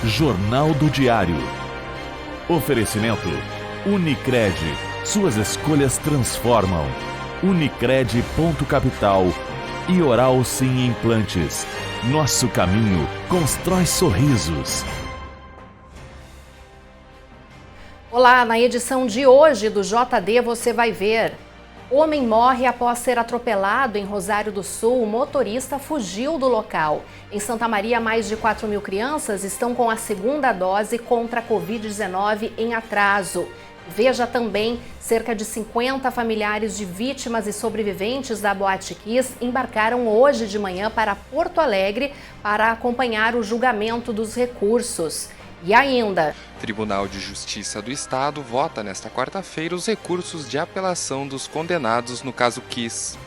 Jornal do Diário. Oferecimento Unicred. Suas escolhas transformam. Unicred.capital e Oral Sim Implantes. Nosso caminho constrói sorrisos. Olá, na edição de hoje do JD você vai ver: homem morre após ser atropelado em Rosário do Sul, o motorista fugiu do local. Em Santa Maria, mais de 4.000 crianças estão com a segunda dose contra a Covid-19 em atraso. Veja também, cerca de 50 familiares de vítimas e sobreviventes da Boate Kiss embarcaram hoje de manhã para Porto Alegre para acompanhar o julgamento dos recursos. E ainda, Tribunal de Justiça do Estado vota nesta quarta-feira os recursos de apelação dos condenados no caso Kiss.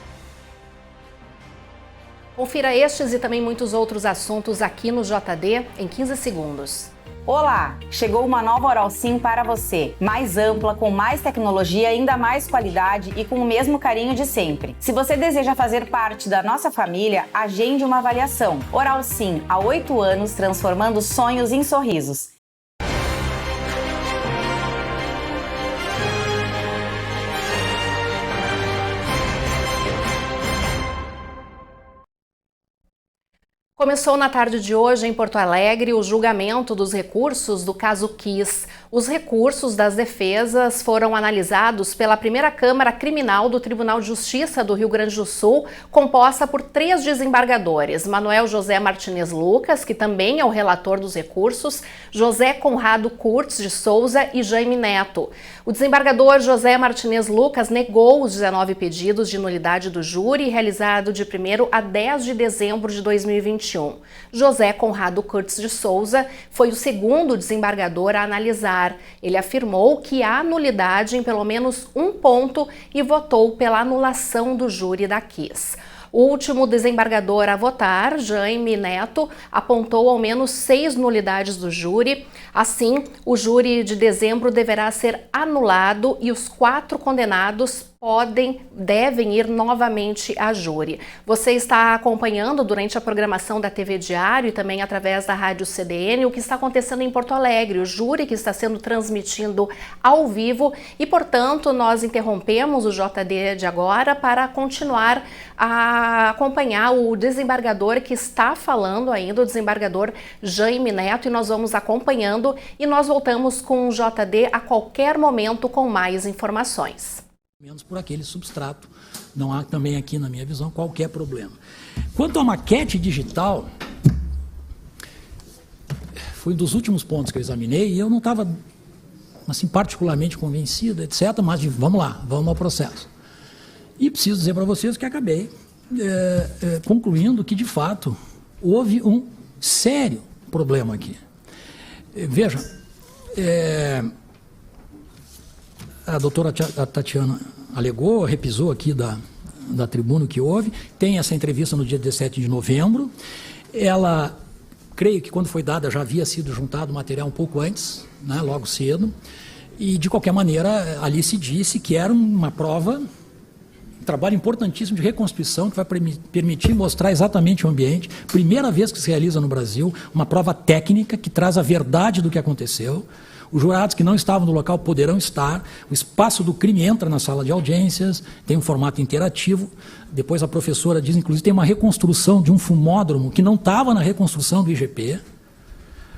Confira estes e também muitos outros assuntos aqui no JD em 15 segundos. Olá! Chegou uma nova Oral Sim para você. Mais ampla, com mais tecnologia, ainda mais qualidade e com o mesmo carinho de sempre. Se você deseja fazer parte da nossa família, agende uma avaliação. Oral Sim, há 8 anos, transformando sonhos em sorrisos. Começou na tarde de hoje em Porto Alegre o julgamento dos recursos do caso Kiss. Os recursos das defesas foram analisados pela primeira Câmara Criminal do Tribunal de Justiça do Rio Grande do Sul, composta por 3 desembargadores: Manuel José Martinez Lucas, que também é o relator dos recursos, José Conrado Kurtz de Souza e Jaime Neto. O desembargador José Martinez Lucas negou os 19 pedidos de nulidade do júri realizado de 1º a 10 de dezembro de 2021. José Conrado Kurtz de Souza foi o segundo desembargador a analisar. Ele afirmou que há nulidade em pelo menos um ponto e votou pela anulação do júri da Kiss. O último desembargador a votar, Jaime Neto, apontou ao menos 6 nulidades do júri. Assim, o júri de dezembro deverá ser anulado e os 4 condenados devem ir novamente a júri. Você está acompanhando durante a programação da TV Diário e também através da Rádio CDN o que está acontecendo em Porto Alegre, o júri que está sendo transmitido ao vivo e, portanto, nós interrompemos o JD de agora para continuar a acompanhar o desembargador que está falando ainda, o desembargador Jaime Neto, e nós vamos acompanhando e nós voltamos com o JD a qualquer momento com mais informações. Menos por aquele substrato. Não há também aqui, na minha visão, qualquer problema. Quanto à maquete digital, foi um dos últimos pontos que eu examinei e eu não estava assim, particularmente convencido, etc., mas vamos lá, vamos ao processo. E preciso dizer para vocês que acabei concluindo que, de fato, houve um sério problema aqui. Veja, a doutora Tatiana alegou, repisou aqui da tribuna que houve, tem essa entrevista no dia 17 de novembro, ela, creio que quando foi dada já havia sido juntado material um pouco antes, né, logo cedo, e de qualquer maneira ali se disse que era uma prova, um trabalho importantíssimo de reconstrução que vai permitir mostrar exatamente o ambiente, primeira vez que se realiza no Brasil, uma prova técnica que traz a verdade do que aconteceu. Os jurados que não estavam no local poderão estar, o espaço do crime entra na sala de audiências, tem um formato interativo, depois a professora diz, inclusive, tem uma reconstrução de um fumódromo que não estava na reconstrução do IGP.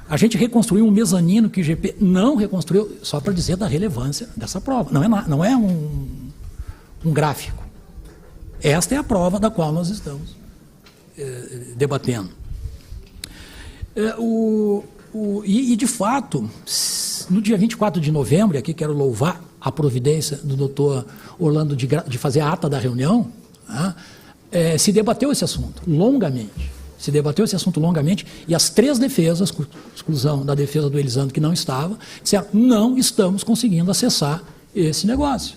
A gente reconstruiu um mezanino que o IGP não reconstruiu, só para dizer da relevância dessa prova. Não é um gráfico. Esta é a prova da qual nós estamos debatendo. E, de fato, no dia 24 de novembro, e aqui quero louvar a providência do doutor Orlando de fazer a ata da reunião, se debateu esse assunto longamente. E as 3 defesas, com exclusão da defesa do Elisandro, que não estava, disseram, não estamos conseguindo acessar esse negócio.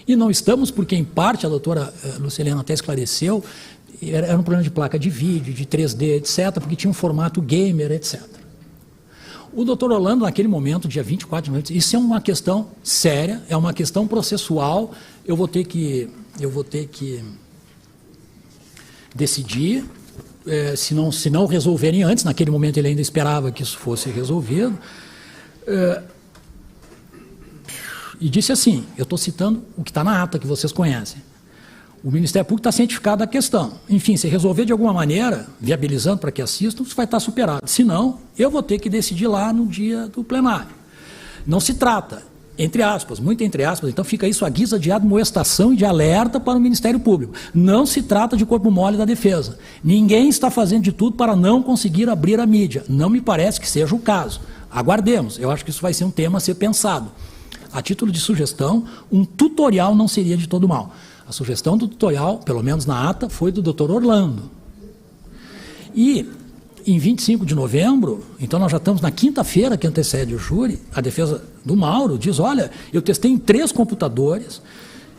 E não estamos porque, em parte, a doutora Lucilena até esclareceu, era um problema de placa de vídeo, de 3D, etc., porque tinha um formato gamer, etc. O doutor Orlando, naquele momento, dia 24 de novembro, isso é uma questão séria, é uma questão processual, eu vou ter que decidir, se não resolverem antes, naquele momento ele ainda esperava que isso fosse resolvido, e disse assim, eu estou citando o que está na ata que vocês conhecem, o Ministério Público está cientificado da questão, enfim, se resolver de alguma maneira, viabilizando para que assistam, isso vai estar superado, senão eu vou ter que decidir lá no dia do plenário. Não se trata, entre aspas, muito entre aspas, então fica isso à guisa de admoestação e de alerta para o Ministério Público. Não se trata de corpo mole da defesa. Ninguém está fazendo de tudo para não conseguir abrir a mídia. Não me parece que seja o caso. Aguardemos, eu acho que isso vai ser um tema a ser pensado. A título de sugestão, um tutorial não seria de todo mal. A sugestão do tutorial, pelo menos na ata, foi do Dr. Orlando. E em 25 de novembro, então nós já estamos na quinta-feira que antecede o júri, a defesa do Mauro diz, olha, eu testei em 3 computadores,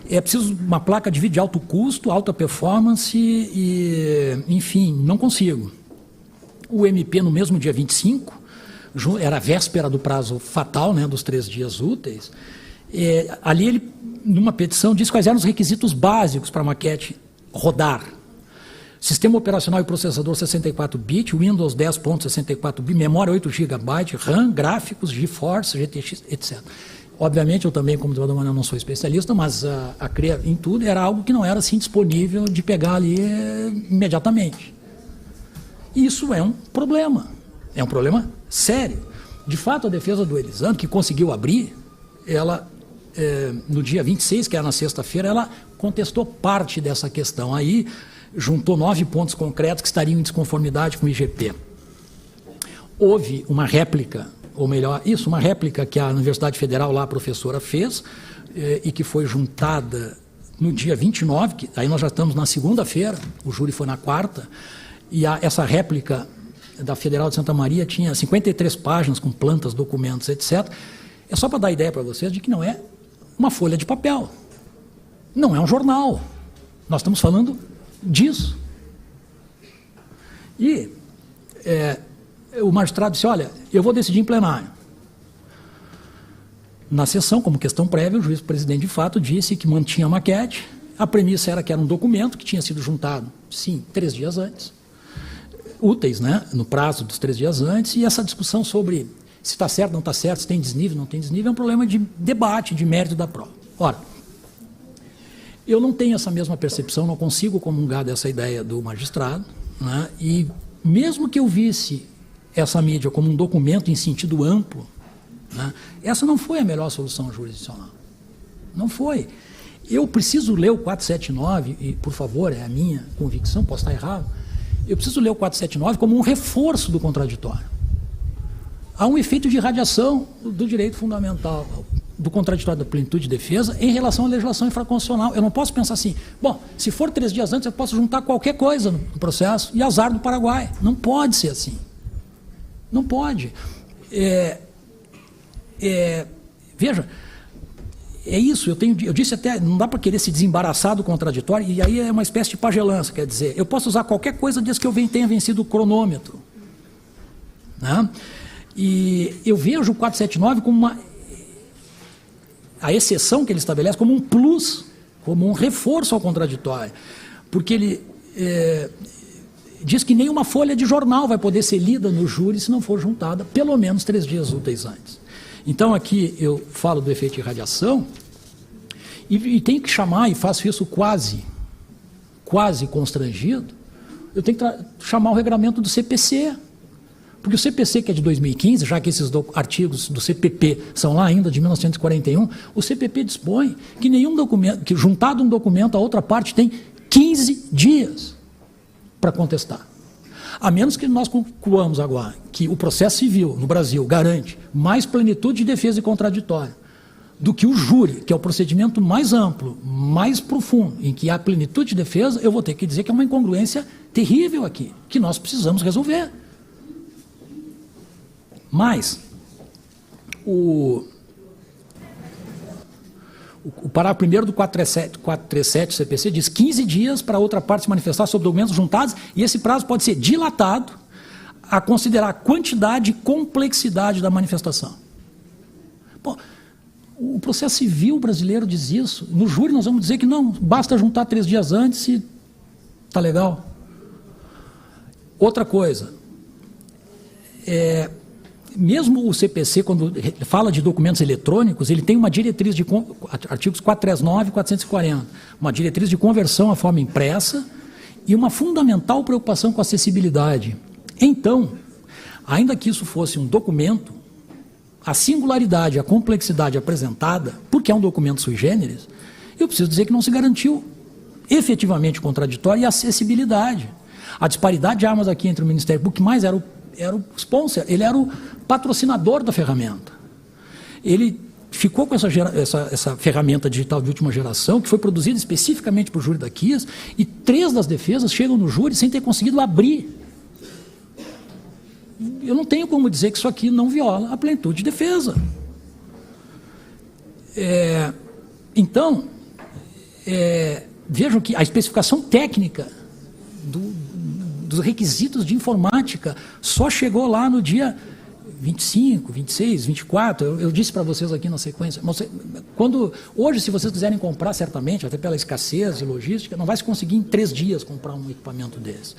é preciso uma placa de vídeo de alto custo, alta performance e, enfim, não consigo. O MP no mesmo dia 25, era a véspera do prazo fatal, né, dos 3 dias úteis, ali ele, numa petição, diz quais eram os requisitos básicos para a maquete rodar. Sistema operacional e processador 64-bit, Windows 10.64-bit, memória 8 GB, RAM, gráficos, GeForce, GTX, etc. Obviamente, eu também, como desenvolvedor manual, não sou especialista, mas a crer em tudo era algo que não era assim disponível de pegar ali imediatamente. Isso é um problema sério. De fato, a defesa do Elisandro, que conseguiu abrir, ela, no dia 26, que era na sexta-feira, ela contestou parte dessa questão aí, juntou 9 pontos concretos que estariam em desconformidade com o IGP. Houve uma réplica, ou melhor, uma réplica que a Universidade Federal lá, a professora, fez, e que foi juntada no dia 29, que aí nós já estamos na segunda-feira, o júri foi na quarta, e essa réplica da Federal de Santa Maria tinha 53 páginas com plantas, documentos, etc. É só para dar ideia para vocês de que não é uma folha de papel, não é um jornal. Nós estamos falando disso. E o magistrado disse, olha, eu vou decidir em plenário. Na sessão, como questão prévia, o juiz-presidente de fato disse que mantinha a maquete, a premissa era que era um documento que tinha sido juntado, sim, 3 dias antes, úteis, né, no prazo dos 3 dias antes, e essa discussão sobre se está certo, não está certo, se tem desnível, não tem desnível, é um problema de debate, de mérito da prova. Ora, eu não tenho essa mesma percepção, não consigo comungar dessa ideia do magistrado, né? E mesmo que eu visse essa mídia como um documento em sentido amplo, né, essa não foi a melhor solução jurisdicional. Não foi. Eu preciso ler o 479, e por favor, é a minha convicção, posso estar errado, eu preciso ler o 479 como um reforço do contraditório. Há um efeito de irradiação do direito fundamental, do contraditório da plenitude de defesa em relação à legislação infraconstitucional. Eu não posso pensar assim, bom, se for 3 dias antes eu posso juntar qualquer coisa no processo e azar do Paraguai. Não pode ser assim. Não pode. Veja, é isso, eu disse até, não dá para querer se desembaraçar do contraditório, e aí é uma espécie de pagelança, quer dizer, eu posso usar qualquer coisa desde que eu tenha vencido o cronômetro. Né? E eu vejo o 479 como a exceção que ele estabelece como um plus, como um reforço ao contraditório, porque ele diz que nenhuma folha de jornal vai poder ser lida no júri se não for juntada pelo menos 3 dias úteis antes. Então aqui eu falo do efeito de radiação e tenho que chamar, e faço isso quase constrangido, eu tenho que chamar o regramento do CPC, porque o CPC, que é de 2015, já que esses artigos do CPP são lá ainda de 1941, o CPP dispõe que nenhum documento, que juntado um documento, a outra parte tem 15 dias para contestar. A menos que nós concluamos agora que o processo civil no Brasil garante mais plenitude de defesa e contraditório do que o júri, que é o procedimento mais amplo, mais profundo, em que há plenitude de defesa, eu vou ter que dizer que é uma incongruência terrível aqui, que nós precisamos resolver. Mas, o parágrafo 1º do 437 do CPC diz 15 dias para a outra parte se manifestar sobre documentos juntados, e esse prazo pode ser dilatado a considerar a quantidade e complexidade da manifestação. Bom, o processo civil brasileiro diz isso. No júri nós vamos dizer que não, basta juntar 3 dias antes e está legal. Outra coisa, mesmo o CPC, quando fala de documentos eletrônicos, ele tem uma diretriz de artigos 439 e 440, uma diretriz de conversão à forma impressa e uma fundamental preocupação com a acessibilidade. Então, ainda que isso fosse um documento, a singularidade, a complexidade apresentada, porque é um documento sui generis, eu preciso dizer que não se garantiu efetivamente o contraditório e a acessibilidade. A disparidade de armas aqui entre o Ministério Público, que mais era o sponsor, ele era o patrocinador da ferramenta. Ele ficou com essa ferramenta digital de última geração, que foi produzida especificamente para o júri da KIS, e 3 das defesas chegam no júri sem ter conseguido abrir. Eu não tenho como dizer que isso aqui não viola a plenitude de defesa. Então, vejam que a especificação técnica dos requisitos de informática só chegou lá no dia 25, 26, 24, eu disse para vocês aqui na sequência, hoje, se vocês quiserem comprar, certamente, até pela escassez de logística, não vai se conseguir em 3 dias comprar um equipamento desse.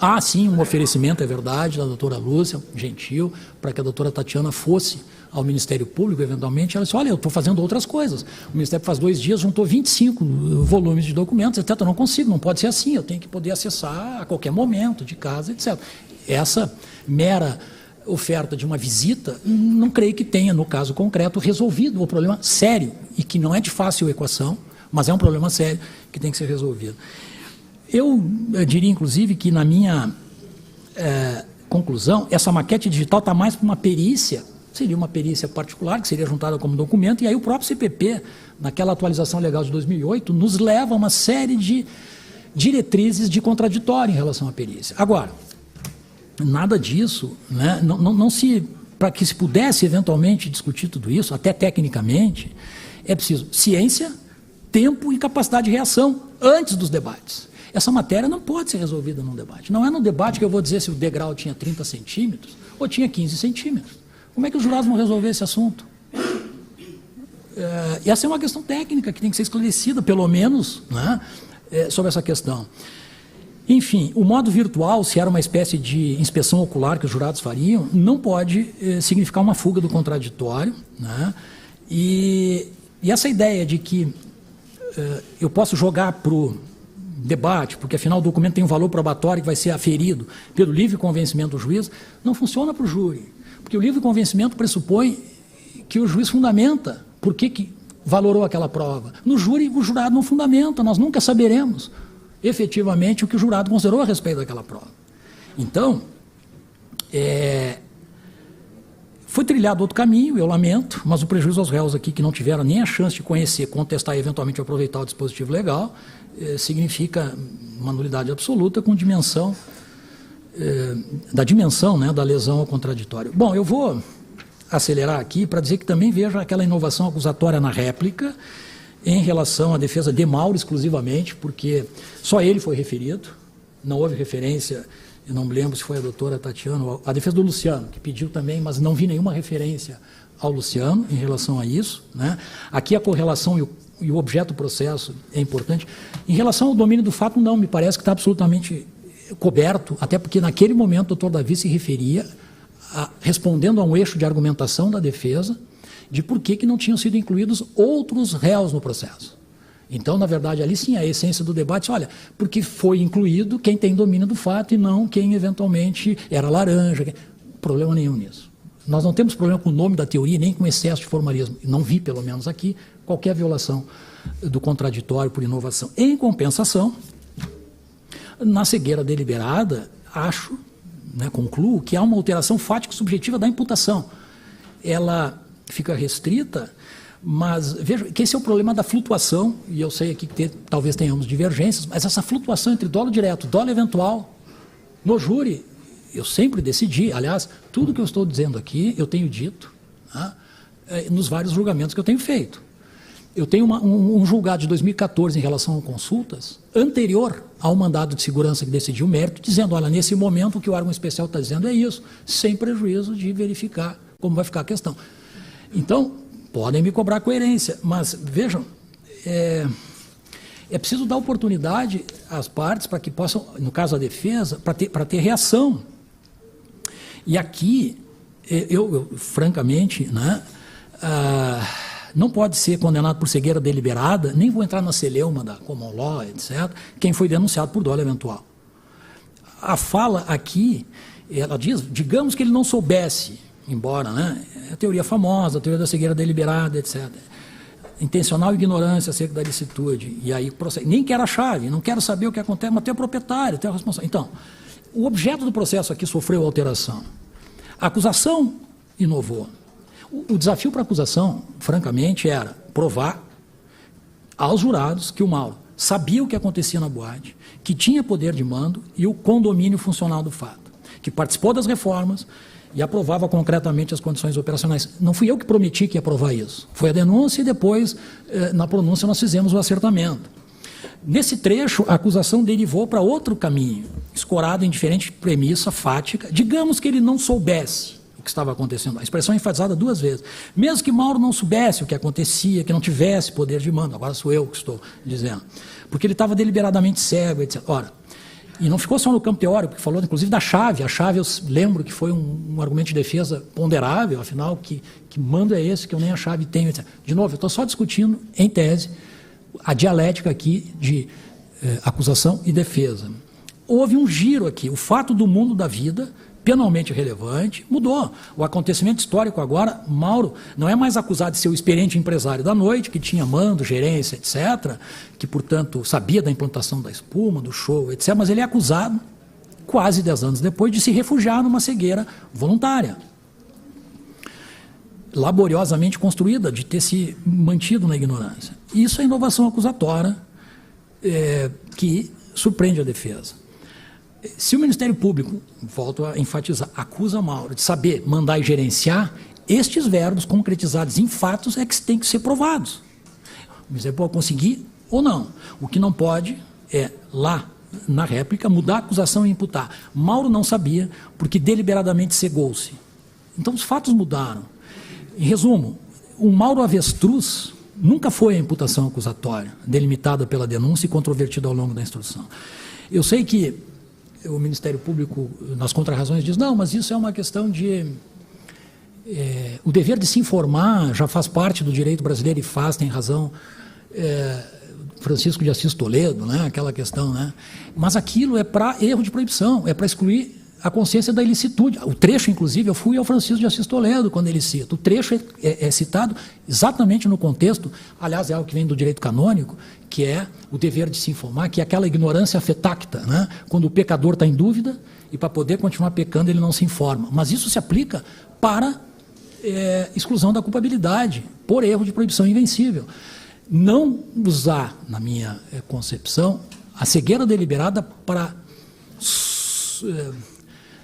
Há, sim, um oferecimento, é verdade, da doutora Lúcia, gentil, para que a doutora Tatiana fosse ao Ministério Público, eventualmente. Ela disse, olha, eu estou fazendo outras coisas. O Ministério faz 2 dias, juntou 25 volumes de documentos, etc. Eu não consigo, não pode ser assim, eu tenho que poder acessar a qualquer momento, de casa, etc. Essa mera oferta de uma visita, não creio que tenha, no caso concreto, resolvido o problema sério, e que não é de fácil equação, mas é um problema sério que tem que ser resolvido. Eu diria, inclusive, que na minha conclusão, essa maquete digital está mais para uma perícia, seria uma perícia particular, que seria juntada como documento, e aí o próprio CPP, naquela atualização legal de 2008, nos leva a uma série de diretrizes de contraditório em relação à perícia. Agora, nada disso, né, para que se pudesse eventualmente discutir tudo isso, até tecnicamente, é preciso ciência, tempo e capacidade de reação antes dos debates. Essa matéria não pode ser resolvida num debate. Não é num debate que eu vou dizer se o degrau tinha 30 centímetros ou tinha 15 centímetros. Como é que os jurados vão resolver esse assunto? Essa é uma questão técnica que tem que ser esclarecida, pelo menos, né, sobre essa questão. Enfim, o modo virtual, se era uma espécie de inspeção ocular que os jurados fariam, não pode significar uma fuga do contraditório, né? E essa ideia de que eu posso jogar para o debate, porque afinal o documento tem um valor probatório que vai ser aferido pelo livre convencimento do juiz, não funciona para o júri. Porque o livre convencimento pressupõe que o juiz fundamenta por que valorou aquela prova. No júri, o jurado não fundamenta, nós nunca saberemos efetivamente o que o jurado considerou a respeito daquela prova. Então, foi trilhado outro caminho, eu lamento, mas o prejuízo aos réus aqui que não tiveram nem a chance de conhecer, contestar e eventualmente aproveitar o dispositivo legal, significa uma nulidade absoluta com dimensão, da dimensão, né, da lesão ao contraditório. Bom, eu vou acelerar aqui para dizer que também vejo aquela inovação acusatória na réplica em relação à defesa de Mauro exclusivamente, porque só ele foi referido, não houve referência, eu não me lembro se foi a doutora Tatiana, a defesa do Luciano, que pediu também, mas não vi nenhuma referência ao Luciano em relação a isso, né? Aqui a correlação e o objeto do processo é importante. Em relação ao domínio do fato, não, me parece que está absolutamente coberto, até porque naquele momento o doutor Davi se referia, respondendo a um eixo de argumentação da defesa, de por que não tinham sido incluídos outros réus no processo. Então, na verdade, ali sim a essência do debate, olha, porque foi incluído quem tem domínio do fato e não quem eventualmente era laranja. Problema nenhum nisso. Nós não temos problema com o nome da teoria, nem com excesso de formalismo. Não vi, pelo menos aqui, qualquer violação do contraditório por inovação. Em compensação, na cegueira deliberada, acho, né, concluo, que há uma alteração fática subjetiva da imputação. Ela fica restrita, mas veja que esse é o problema da flutuação, e eu sei aqui que talvez tenhamos divergências, mas essa flutuação entre dolo direto e dolo eventual, no júri, eu sempre decidi, aliás, tudo que eu estou dizendo aqui, eu tenho dito, tá, nos vários julgamentos que eu tenho feito. Eu tenho um julgado de 2014 em relação a consultas, anterior ao mandado de segurança que decidiu o mérito, dizendo, olha, nesse momento o que o órgão especial está dizendo é isso, sem prejuízo de verificar como vai ficar a questão. Então, podem me cobrar coerência, mas vejam, É preciso dar oportunidade às partes para que possam, no caso da defesa, para ter reação. E aqui, eu francamente, né, não pode ser condenado por cegueira deliberada, nem vou entrar na celeuma da common law, etc., quem foi denunciado por dolo eventual. A fala aqui, ela diz, digamos que ele não soubesse, embora, né, é a teoria famosa, a teoria da cegueira deliberada, etc., intencional ignorância acerca da licitude, e aí nem quero a chave, não quero saber o que acontece, mas tem o proprietário, tem a responsabilidade. Então, o objeto do processo aqui sofreu alteração. A acusação inovou. O desafio para a acusação, francamente, era provar aos jurados que o Mauro sabia o que acontecia na boate, que tinha poder de mando e o condomínio funcional do fato, que participou das reformas e aprovava concretamente as condições operacionais. Não fui eu que prometi que ia aprovar isso. Foi a denúncia e depois, na pronúncia, nós fizemos o acertamento. Nesse trecho, a acusação derivou para outro caminho, escorado em diferente premissa fática. Digamos que ele não soubesse o que estava acontecendo. A expressão é enfatizada 2 vezes. Mesmo que Mauro não soubesse o que acontecia, que não tivesse poder de mando, agora sou eu que estou dizendo, porque ele estava deliberadamente cego, etc. Ora, e não ficou só no campo teórico, porque falou inclusive da chave. A chave eu lembro que foi um argumento de defesa ponderável, afinal, que mando é esse que eu nem a chave tenho, etc. De novo, eu estou só discutindo, em tese, a dialética aqui de acusação e defesa. Houve um giro aqui. O fato do mundo da vida, penalmente relevante, mudou. O acontecimento histórico agora, Mauro não é mais acusado de ser o experiente empresário da noite, que tinha mando, gerência, etc., que, portanto, sabia da implantação da espuma, do show, etc., mas ele é acusado, quase 10 anos depois, de se refugiar numa cegueira voluntária, laboriosamente construída, de ter se mantido na ignorância. Isso é inovação acusatória que surpreende a defesa. Se o Ministério Público, volto a enfatizar, acusa Mauro de saber mandar e gerenciar, estes verbos concretizados em fatos é que têm que ser provados. O Ministério pode conseguir ou não. O que não pode é, lá na réplica, mudar a acusação e imputar. Mauro não sabia porque deliberadamente cegou-se. Então os fatos mudaram. Em resumo, o Mauro Avestruz nunca foi a imputação acusatória, delimitada pela denúncia e controvertida ao longo da instrução. Eu sei que o Ministério Público, nas contrarrazões, diz, não, mas isso é uma questão de... o dever de se informar já faz parte do direito brasileiro e faz, tem razão, Francisco de Assis Toledo, né, aquela questão, né? Mas aquilo é para erro de proibição, é para excluir a consciência da ilicitude. O trecho, inclusive, eu fui ao Francisco de Assis Toledo quando ele cita. O trecho é citado exatamente no contexto, aliás, é algo que vem do direito canônico, que é o dever de se informar, que é aquela ignorância afetacta, né? Quando o pecador está em dúvida e para poder continuar pecando ele não se informa. Mas isso se aplica para exclusão da culpabilidade, por erro de proibição invencível. Não usar, na minha concepção, a cegueira deliberada para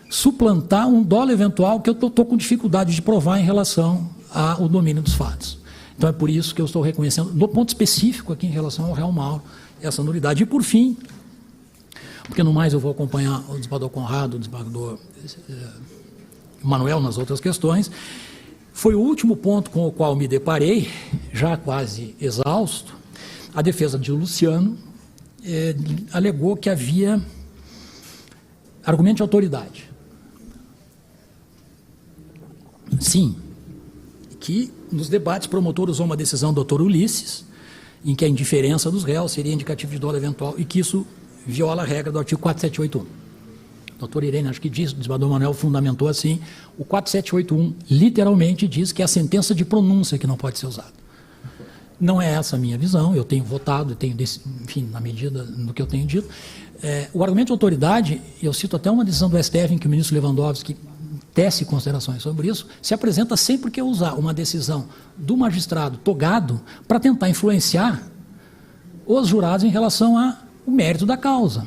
suplantar um dolo eventual que eu estou com dificuldade de provar em relação ao domínio dos fatos. Então é por isso que eu estou reconhecendo, no ponto específico aqui em relação ao réu Mauro, essa nulidade. E por fim, porque no mais eu vou acompanhar o desembargador Conrado, o desembargador Manuel nas outras questões, foi o último ponto com o qual me deparei, já quase exausto. A defesa de Luciano alegou que havia argumento de autoridade. Sim, que nos debates o promotor usou uma decisão do doutor Ulisses, em que a indiferença dos réus seria indicativo de dolo eventual e que isso viola a regra do artigo 4781. O doutor Irene, acho que diz, o desembargador Manuel fundamentou assim, o 4781 literalmente diz que é a sentença de pronúncia que não pode ser usada. Não é essa a minha visão, eu tenho votado, tenho, enfim, na medida do que eu tenho dito. O argumento de autoridade, eu cito até uma decisão do STF em que o ministro Lewandowski tece considerações sobre isso, se apresenta sempre que usar uma decisão do magistrado togado para tentar influenciar os jurados em relação ao mérito da causa.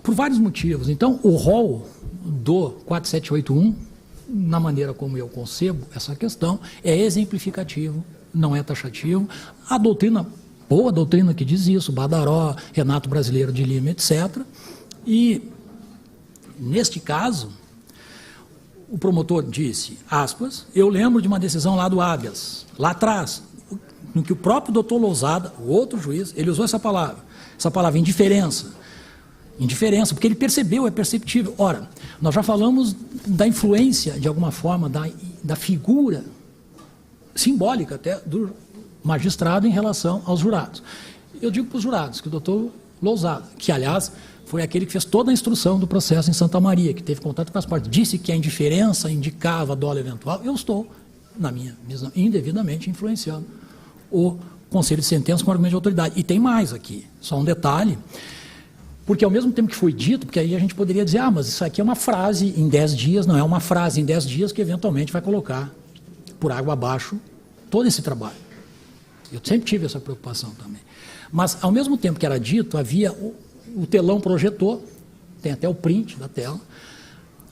Por vários motivos. Então, o rol do 4781, na maneira como eu concebo essa questão, é exemplificativo, não é taxativo. A doutrina, boa doutrina que diz isso, Badaró, Renato Brasileiro de Lima, etc. E, neste caso, o promotor disse, aspas, eu lembro de uma decisão lá do Habeas, lá atrás, no que o próprio doutor Lousada, o outro juiz, ele usou essa palavra indiferença. Indiferença, porque ele percebeu, é perceptível. Ora, nós já falamos da influência, de alguma forma, da figura simbólica até do magistrado em relação aos jurados. Eu digo para os jurados que o doutor Lousada, que, aliás, foi aquele que fez toda a instrução do processo em Santa Maria, que teve contato com as partes, disse que a indiferença indicava dolo eventual, eu estou, na minha visão, indevidamente influenciando o conselho de sentença com argumento de autoridade. E tem mais aqui, só um detalhe, porque ao mesmo tempo que foi dito, porque aí a gente poderia dizer, mas isso aqui é uma frase em 10 dias, não é uma frase em 10 dias que eventualmente vai colocar por água abaixo todo esse trabalho. Eu sempre tive essa preocupação também. Mas, ao mesmo tempo que era dito, havia o telão projetor, tem até o print da tela.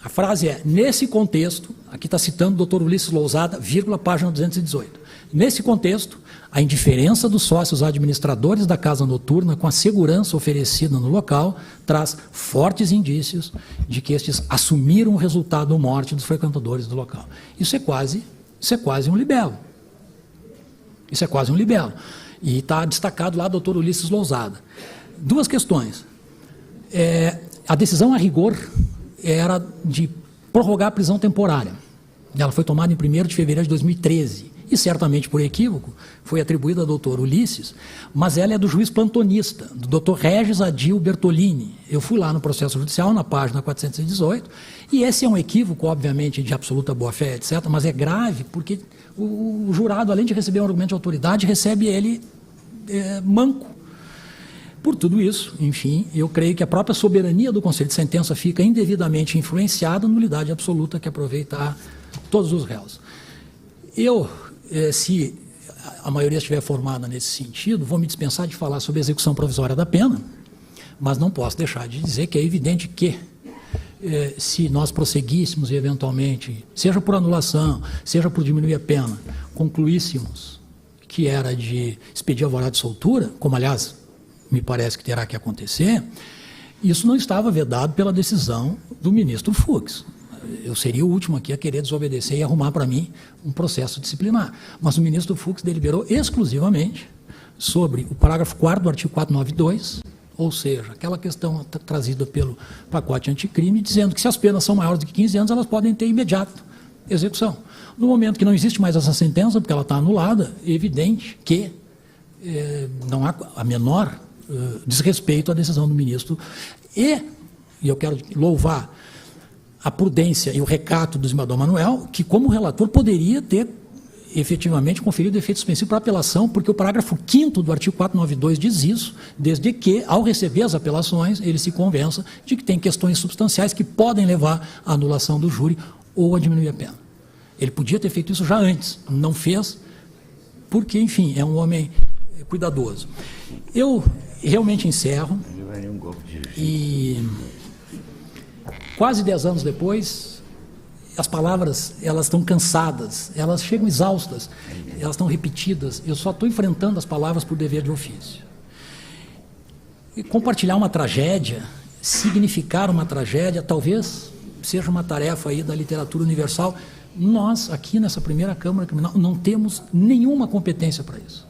A frase é, nesse contexto, aqui está citando o doutor Ulisses Lousada, vírgula, página 218. Nesse contexto, a indiferença dos sócios administradores da casa noturna com a segurança oferecida no local traz fortes indícios de que estes assumiram o resultado da morte dos frequentadores do local. Isso é quase um libelo. Isso é quase um libelo. E está destacado lá o doutor Ulisses Lousada. Duas questões. A decisão a rigor era de prorrogar a prisão temporária. Ela foi tomada em 1º de fevereiro de 2013. E certamente por equívoco foi atribuída ao doutor Ulisses, mas ela é do juiz plantonista, do doutor Regis Adil Bertolini. Eu fui lá no processo judicial, na página 418, e esse é um equívoco, obviamente, de absoluta boa-fé, etc., mas é grave porque o jurado, além de receber um argumento de autoridade, recebe ele manco. Por tudo isso, enfim, eu creio que a própria soberania do Conselho de Sentença fica indevidamente influenciada, nulidade absoluta que aproveitar todos os réus. Se a maioria estiver formada nesse sentido, vou me dispensar de falar sobre a execução provisória da pena, mas não posso deixar de dizer que é evidente que, se nós prosseguíssemos e eventualmente, seja por anulação, seja por diminuir a pena, concluíssemos que era de expedir alvará de soltura, como aliás me parece que terá que acontecer, isso não estava vedado pela decisão do ministro Fux. Eu seria o último aqui a querer desobedecer e arrumar para mim um processo disciplinar. Mas o ministro Fux deliberou exclusivamente sobre o parágrafo 4º do artigo 492, ou seja, aquela questão trazida pelo pacote anticrime, dizendo que se as penas são maiores do que 15 anos, elas podem ter imediata execução. No momento que não existe mais essa sentença, porque ela está anulada, é evidente que não há a menor desrespeito à decisão do ministro. E eu quero louvar a prudência e o recato do desembargador Manuel, que como relator poderia ter efetivamente conferido efeito suspensivo para apelação, porque o parágrafo 5º do artigo 492 diz isso, desde que, ao receber as apelações, ele se convença de que tem questões substanciais que podem levar à anulação do júri ou a diminuir a pena. Ele podia ter feito isso já antes, não fez, porque, enfim, é um homem cuidadoso. Eu realmente encerro e quase 10 anos depois, as palavras, elas estão cansadas, elas chegam exaustas, elas estão repetidas, eu só estou enfrentando as palavras por dever de ofício. E compartilhar uma tragédia, significar uma tragédia, talvez seja uma tarefa aí da literatura universal. Nós, aqui nessa primeira Câmara Criminal, não temos nenhuma competência para isso.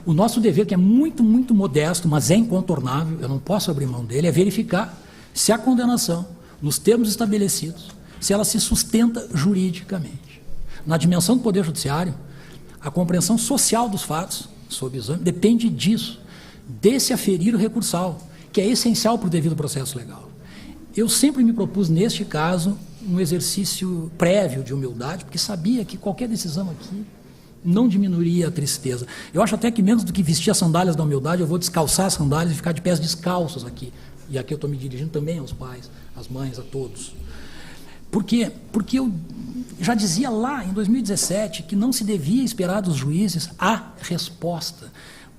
O nosso dever, que é muito, muito modesto, mas é incontornável, eu não posso abrir mão dele, é verificar se a condenação, nos termos estabelecidos, se ela se sustenta juridicamente. Na dimensão do Poder Judiciário, a compreensão social dos fatos, sob exame, depende disso, desse aferir recursal, que é essencial para o devido processo legal. Eu sempre me propus, neste caso, um exercício prévio de humildade, porque sabia que qualquer decisão aqui não diminuiria a tristeza. Eu acho até que menos do que vestir as sandálias da humildade, eu vou descalçar as sandálias e ficar de pés descalços aqui. E aqui eu estou me dirigindo também aos pais, às mães, a todos. Por quê? Porque eu já dizia lá, em 2017, que não se devia esperar dos juízes a resposta.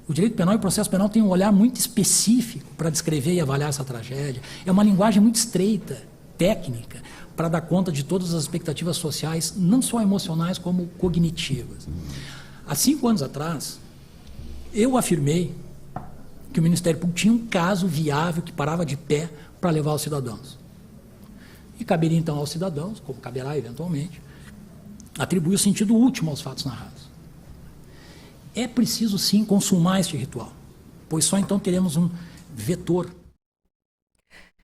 O direito penal e o processo penal têm um olhar muito específico para descrever e avaliar essa tragédia. É uma linguagem muito estreita, técnica, para dar conta de todas as expectativas sociais, não só emocionais, como cognitivas. Há 5 anos atrás, eu afirmei que o Ministério Público tinha um caso viável que parava de pé para levar aos cidadãos. E caberia então aos cidadãos, como caberá eventualmente, atribuir o sentido último aos fatos narrados. É preciso sim consumar este ritual, pois só então teremos um vetor.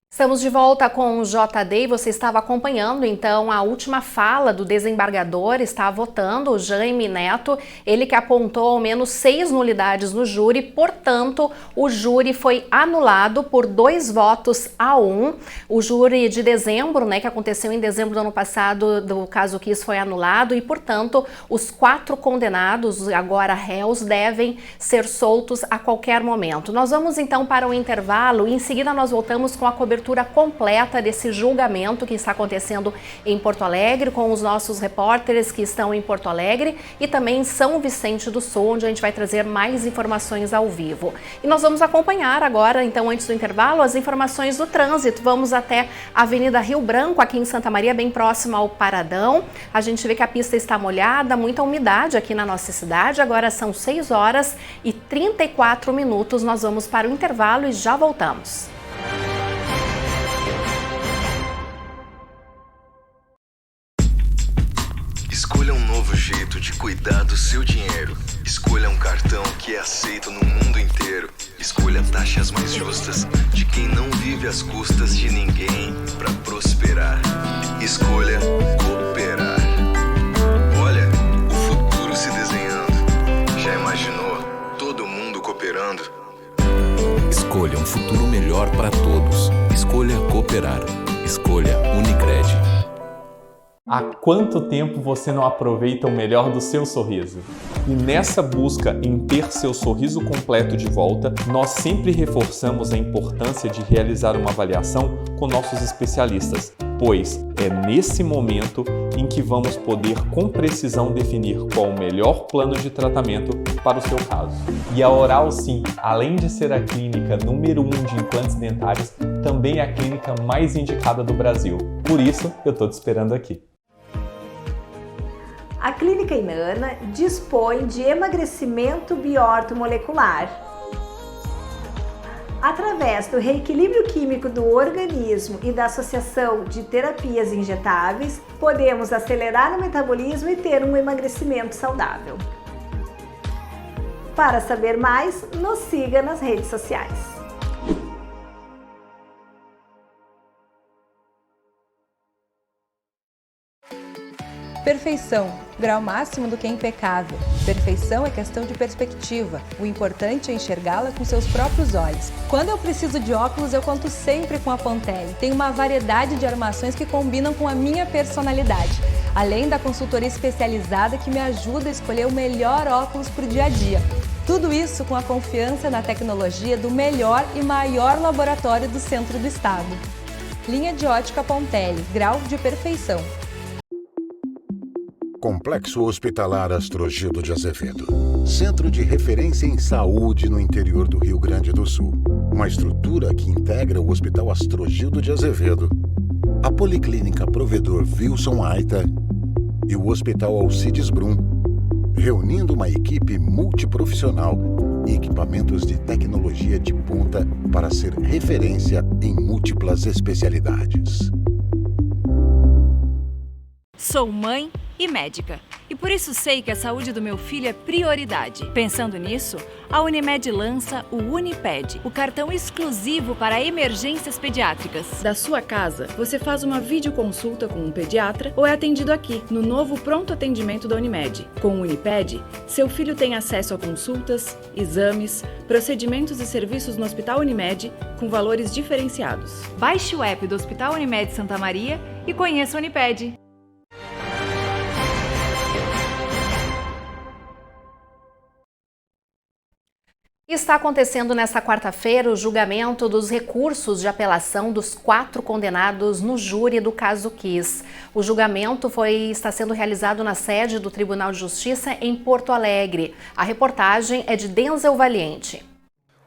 Estamos de volta com o JD e você estava acompanhando então a última fala do desembargador, está votando o Jaime Neto, ele que apontou ao menos 6 nulidades no júri, portanto o júri foi anulado por 2 votos a 1. O júri de dezembro, né, que aconteceu em dezembro do ano passado do caso Kiss foi anulado e portanto os 4 condenados, agora réus, devem ser soltos a qualquer momento. Nós vamos então para o intervalo e em seguida nós voltamos com a cobertura completa desse julgamento que está acontecendo em Porto Alegre, com os nossos repórteres que estão em Porto Alegre e também em São Vicente do Sul, onde a gente vai trazer mais informações ao vivo. E nós vamos acompanhar agora, então, antes do intervalo, as informações do trânsito. Vamos até a Avenida Rio Branco, aqui em Santa Maria, bem próximo ao Paradão. A gente vê que a pista está molhada, muita umidade aqui na nossa cidade. Agora são 6 horas e 34 minutos. Nós vamos para o intervalo e já voltamos. Escolha um novo jeito de cuidar do seu dinheiro. Escolha um cartão que é aceito no mundo inteiro. Escolha taxas mais justas de quem não vive às custas de ninguém para prosperar. Escolha cooperar. Olha, o futuro se desenhando. Já imaginou todo mundo cooperando? Escolha um futuro melhor para todos. Escolha cooperar. Escolha Unicred. Há quanto tempo você não aproveita o melhor do seu sorriso? E nessa busca em ter seu sorriso completo de volta, nós sempre reforçamos a importância de realizar uma avaliação com nossos especialistas, pois é nesse momento em que vamos poder com precisão definir qual o melhor plano de tratamento para o seu caso. E a Oral Sim, além de ser a clínica número 1 de implantes dentários, também é a clínica mais indicada do Brasil. Por isso, eu estou te esperando aqui. A Clínica Inana dispõe de emagrecimento biortomolecular. Através do reequilíbrio químico do organismo e da associação de terapias injetáveis, podemos acelerar o metabolismo e ter um emagrecimento saudável. Para saber mais, nos siga nas redes sociais. Perfeição, grau máximo do que é impecável. Perfeição é questão de perspectiva. O importante é enxergá-la com seus próprios olhos. Quando eu preciso de óculos, eu conto sempre com a Pontelli. Tem uma variedade de armações que combinam com a minha personalidade. Além da consultoria especializada que me ajuda a escolher o melhor óculos para o dia a dia. Tudo isso com a confiança na tecnologia do melhor e maior laboratório do centro do estado. Linha de ótica Pontelli, grau de perfeição. Complexo Hospitalar Astrogildo de Azevedo. Centro de referência em saúde no interior do Rio Grande do Sul. Uma estrutura que integra o Hospital Astrogildo de Azevedo, a Policlínica Provedor Wilson Aita e o Hospital Alcides Brum, reunindo uma equipe multiprofissional e equipamentos de tecnologia de ponta para ser referência em múltiplas especialidades. Sou mãe e médica, e por isso sei que a saúde do meu filho é prioridade. Pensando nisso, a Unimed lança o Uniped, o cartão exclusivo para emergências pediátricas. Da sua casa, você faz uma videoconsulta com um pediatra ou é atendido aqui, no novo pronto atendimento da Unimed. Com o Uniped, seu filho tem acesso a consultas, exames, procedimentos e serviços no Hospital Unimed com valores diferenciados. Baixe o app do Hospital Unimed Santa Maria e conheça o Uniped. Está acontecendo nesta quarta-feira o julgamento dos recursos de apelação dos 4 condenados no júri do caso Kiss. O julgamento está sendo realizado na sede do Tribunal de Justiça em Porto Alegre. A reportagem é de Denzel Valiente.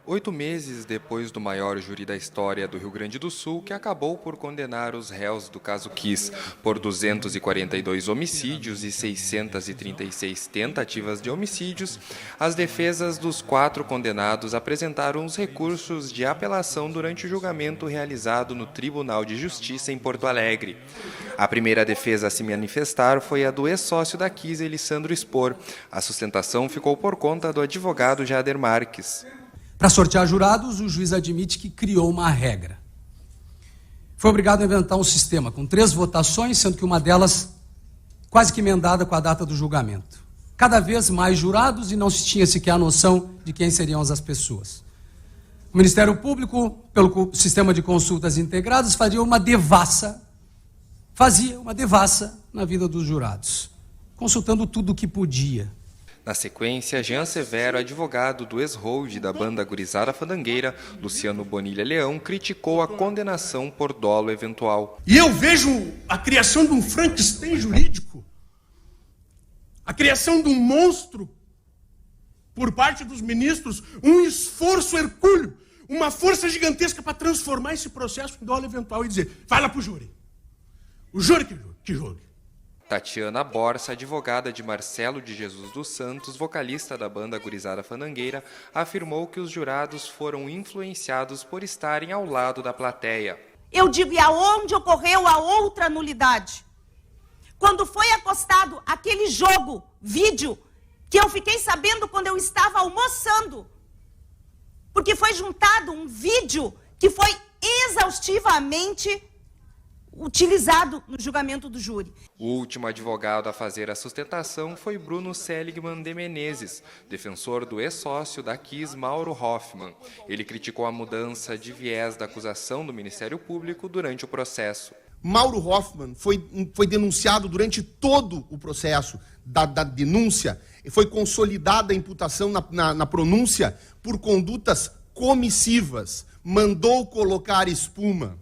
8 meses depois do maior júri da história do Rio Grande do Sul, que acabou por condenar os réus do caso Kiss por 242 homicídios e 636 tentativas de homicídios, as defesas dos 4 condenados apresentaram os recursos de apelação durante o julgamento realizado no Tribunal de Justiça em Porto Alegre. A primeira defesa a se manifestar foi a do ex-sócio da Kiss, Elisandro Spor. A sustentação ficou por conta do advogado Jader Marques. Para sortear jurados, o juiz admite que criou uma regra. Foi obrigado a inventar um sistema com 3 votações, sendo que uma delas quase que emendada com a data do julgamento. Cada vez mais jurados e não se tinha sequer a noção de quem seriam as pessoas. O Ministério Público, pelo sistema de consultas integradas, fazia uma devassa na vida dos jurados, consultando tudo o que podia. Na sequência, Jean Severo, advogado do ex-hold da banda Gurizada Fandangueira, Luciano Bonilha Leão, criticou a condenação por dolo eventual. E eu vejo a criação de um Frankenstein jurídico, a criação de um monstro por parte dos ministros, um esforço hercúleo, uma força gigantesca para transformar esse processo em dolo eventual e dizer, vai lá para o júri. O júri que julgue. Tatiana Borsa, advogada de Marcelo de Jesus dos Santos, vocalista da banda Gurizada Fandangueira, afirmou que os jurados foram influenciados por estarem ao lado da plateia. Eu digo, e aonde ocorreu a outra nulidade? Quando foi acostado aquele vídeo, que eu fiquei sabendo quando eu estava almoçando, porque foi juntado um vídeo que foi exaustivamente utilizado no julgamento do júri. O último advogado a fazer a sustentação foi Bruno Seligman de Menezes, defensor do ex-sócio da Kiss, Mauro Hoffman. Ele criticou a mudança de viés da acusação do Ministério Público durante o processo. Mauro Hoffman foi denunciado durante todo o processo da denúncia, foi consolidada a imputação na pronúncia por condutas comissivas, mandou colocar espuma,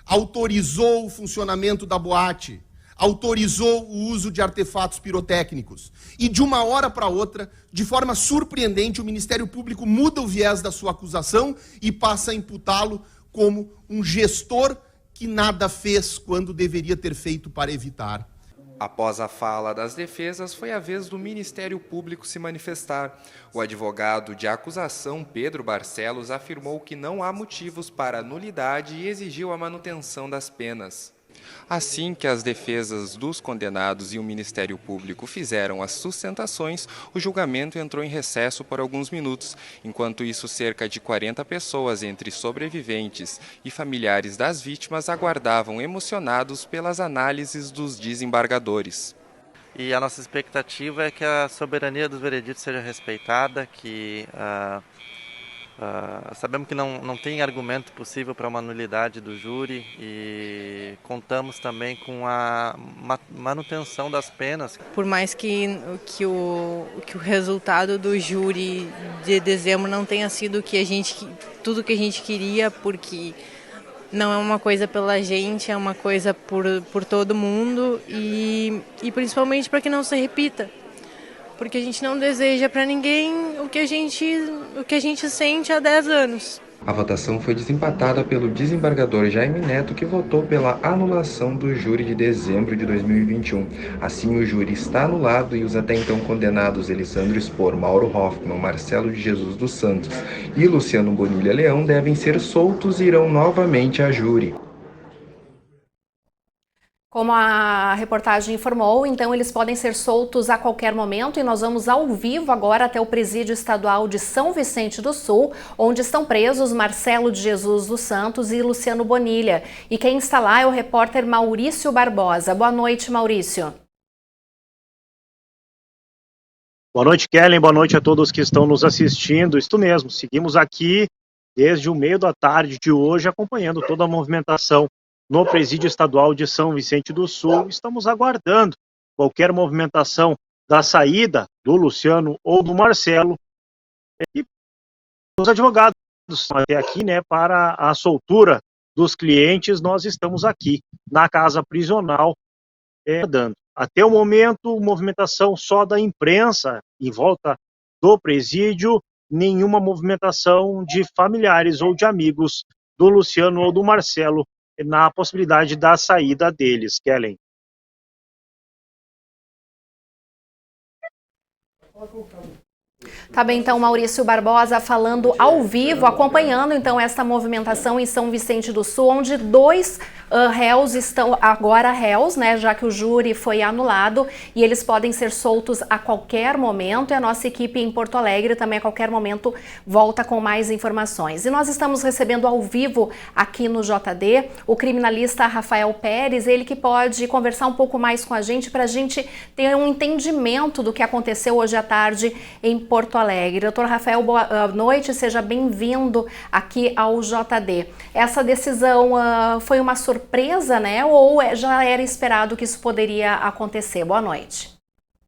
autorizou o funcionamento da boate, autorizou o uso de artefatos pirotécnicos. E de uma hora para outra, de forma surpreendente, o Ministério Público muda o viés da sua acusação e passa a imputá-lo como um gestor que nada fez quando deveria ter feito para evitar. Após a fala das defesas, foi a vez do Ministério Público se manifestar. O advogado de acusação, Pedro Barcelos, afirmou que não há motivos para nulidade e exigiu a manutenção das penas. Assim que as defesas dos condenados e o Ministério Público fizeram as sustentações, o julgamento entrou em recesso por alguns minutos. Enquanto isso, cerca de 40 pessoas, entre sobreviventes e familiares das vítimas, aguardavam emocionados pelas análises dos desembargadores. E a nossa expectativa é que a soberania dos vereditos seja respeitada, que sabemos que não tem argumento possível para uma nulidade do júri e contamos também com a manutenção das penas. Por mais que o resultado do júri de dezembro não tenha sido tudo que a gente queria, porque não é uma coisa pela gente, é uma coisa por todo mundo e principalmente para que não se repita. Porque a gente não deseja para ninguém o que a gente sente há 10 anos. A votação foi desempatada pelo desembargador Jaime Neto, que votou pela anulação do júri de dezembro de 2021. Assim, o júri está anulado e os até então condenados Elisandro Spor, Mauro Hoffman, Marcelo de Jesus dos Santos e Luciano Bonilha Leão devem ser soltos e irão novamente a júri. Como a reportagem informou, então eles podem ser soltos a qualquer momento e nós vamos ao vivo agora até o Presídio Estadual de São Vicente do Sul, onde estão presos Marcelo de Jesus dos Santos e Luciano Bonilha. E quem está lá é o repórter Maurício Barbosa. Boa noite, Maurício. Boa noite, Kellen. Boa noite a todos que estão nos assistindo. Isto mesmo, seguimos aqui desde o meio da tarde de hoje, acompanhando toda a movimentação no Presídio Estadual de São Vicente do Sul. Estamos aguardando qualquer movimentação da saída do Luciano ou do Marcelo. E os advogados até aqui, para a soltura dos clientes, nós estamos aqui na casa prisional dando. Até o momento, movimentação só da imprensa em volta do presídio, nenhuma movimentação de familiares ou de amigos do Luciano ou do Marcelo na possibilidade da saída deles, Kellen. Tá bem, então, Maurício Barbosa falando ao vivo, acompanhando então esta movimentação em São Vicente do Sul, onde 2 réus estão agora réus, né, já que o júri foi anulado, e eles podem ser soltos a qualquer momento, e a nossa equipe em Porto Alegre também a qualquer momento volta com mais informações. E nós estamos recebendo ao vivo aqui no JD o criminalista Rafael Pérez, ele que pode conversar um pouco mais com a gente para a gente ter um entendimento do que aconteceu hoje à tarde em Porto Alegre. Doutor Rafael, boa noite, seja bem-vindo aqui ao JD. Essa decisão foi uma surpresa, né? Ou já era esperado que isso poderia acontecer? Boa noite.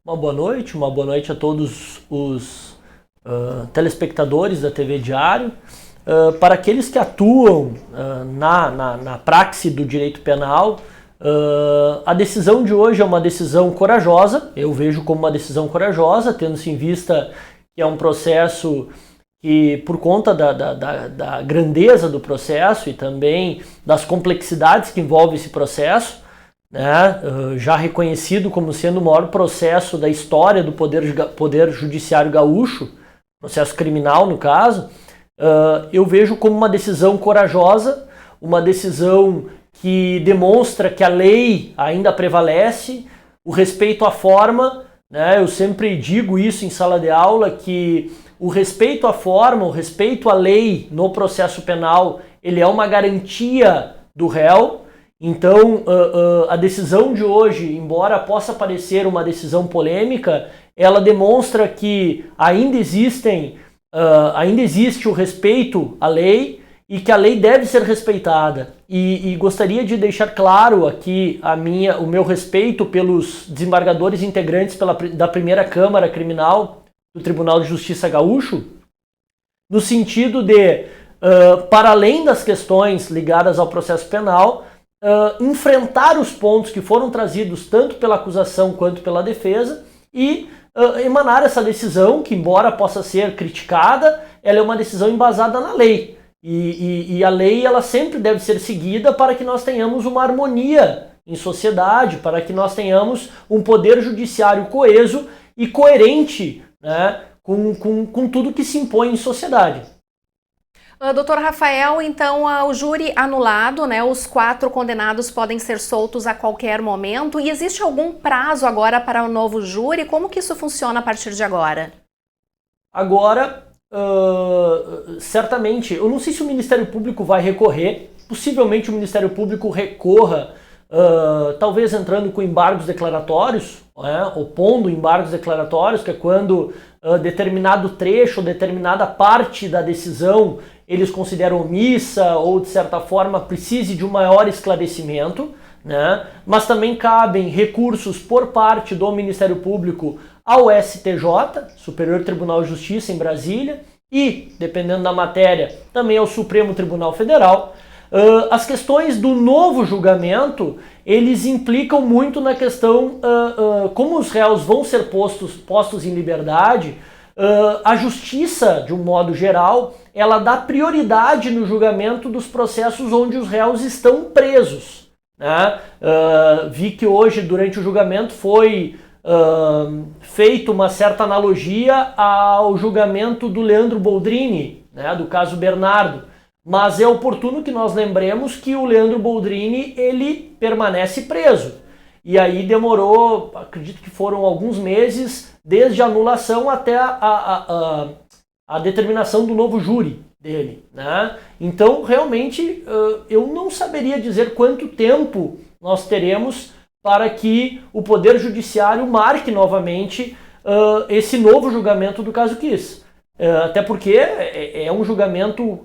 Uma boa noite a todos os telespectadores da TV Diário. Para aqueles que atuam na praxe do direito penal, a decisão de hoje é uma decisão corajosa, eu vejo como uma decisão corajosa, tendo-se em vista que é um processo que, por conta da grandeza do processo e também das complexidades que envolve esse processo, né, já reconhecido como sendo o maior processo da história do Poder Judiciário gaúcho, processo criminal no caso, eu vejo como uma decisão corajosa, uma decisão que demonstra que a lei ainda prevalece, o respeito à forma, né? Eu sempre digo isso em sala de aula, que o respeito à forma, o respeito à lei no processo penal, ele é uma garantia do réu. Então, a decisão de hoje, embora possa parecer uma decisão polêmica, ela demonstra que ainda existe o respeito à lei, e que a lei deve ser respeitada. E gostaria de deixar claro aqui o meu respeito pelos desembargadores integrantes da primeira Câmara Criminal do Tribunal de Justiça Gaúcho, no sentido de, para além das questões ligadas ao processo penal, enfrentar os pontos que foram trazidos tanto pela acusação quanto pela defesa e emanar essa decisão, que embora possa ser criticada, ela é uma decisão embasada na lei. E a lei ela sempre deve ser seguida para que nós tenhamos uma harmonia em sociedade, para que nós tenhamos um poder judiciário coeso e coerente, né, com tudo que se impõe em sociedade. Doutor Rafael, então o júri anulado, né, os 4 condenados podem ser soltos a qualquer momento, e existe algum prazo agora para o novo júri? Como que isso funciona a partir de agora? Agora, certamente, eu não sei se o Ministério Público vai recorrer, possivelmente o Ministério Público recorra, talvez entrando com embargos declaratórios, opondo embargos declaratórios, que é quando determinado trecho, determinada parte da decisão eles consideram omissa ou, de certa forma, precise de um maior esclarecimento, né? Mas também cabem recursos por parte do Ministério Público ao STJ, Superior Tribunal de Justiça em Brasília, e, dependendo da matéria, também ao Supremo Tribunal Federal. As questões do novo julgamento, eles implicam muito na questão como os réus vão ser postos em liberdade. A justiça, de um modo geral, ela dá prioridade no julgamento dos processos onde os réus estão presos, né? Vi que hoje, durante o julgamento, foi feito uma certa analogia ao julgamento do Leandro Boldrini, né, do caso Bernardo. Mas é oportuno que nós lembremos que o Leandro Boldrini, ele permanece preso. E aí demorou, acredito que foram alguns meses, desde a anulação até a determinação do novo júri dele, né? Então, realmente, eu não saberia dizer quanto tempo nós teremos para que o Poder Judiciário marque novamente esse novo julgamento do caso Kiss. Até porque é um julgamento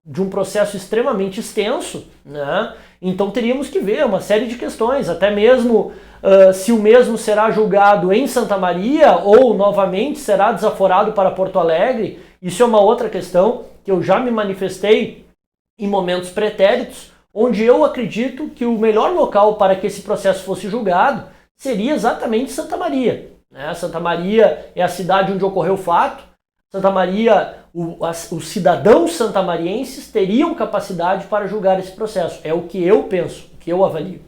de um processo extremamente extenso, né? Então teríamos que ver uma série de questões, até mesmo se o mesmo será julgado em Santa Maria ou novamente será desaforado para Porto Alegre. Isso é uma outra questão que eu já me manifestei em momentos pretéritos, onde eu acredito que o melhor local para que esse processo fosse julgado seria exatamente Santa Maria, né? Santa Maria é a cidade onde ocorreu o fato. Santa Maria, os cidadãos santamarienses teriam capacidade para julgar esse processo. É o que eu penso, o que eu avalio.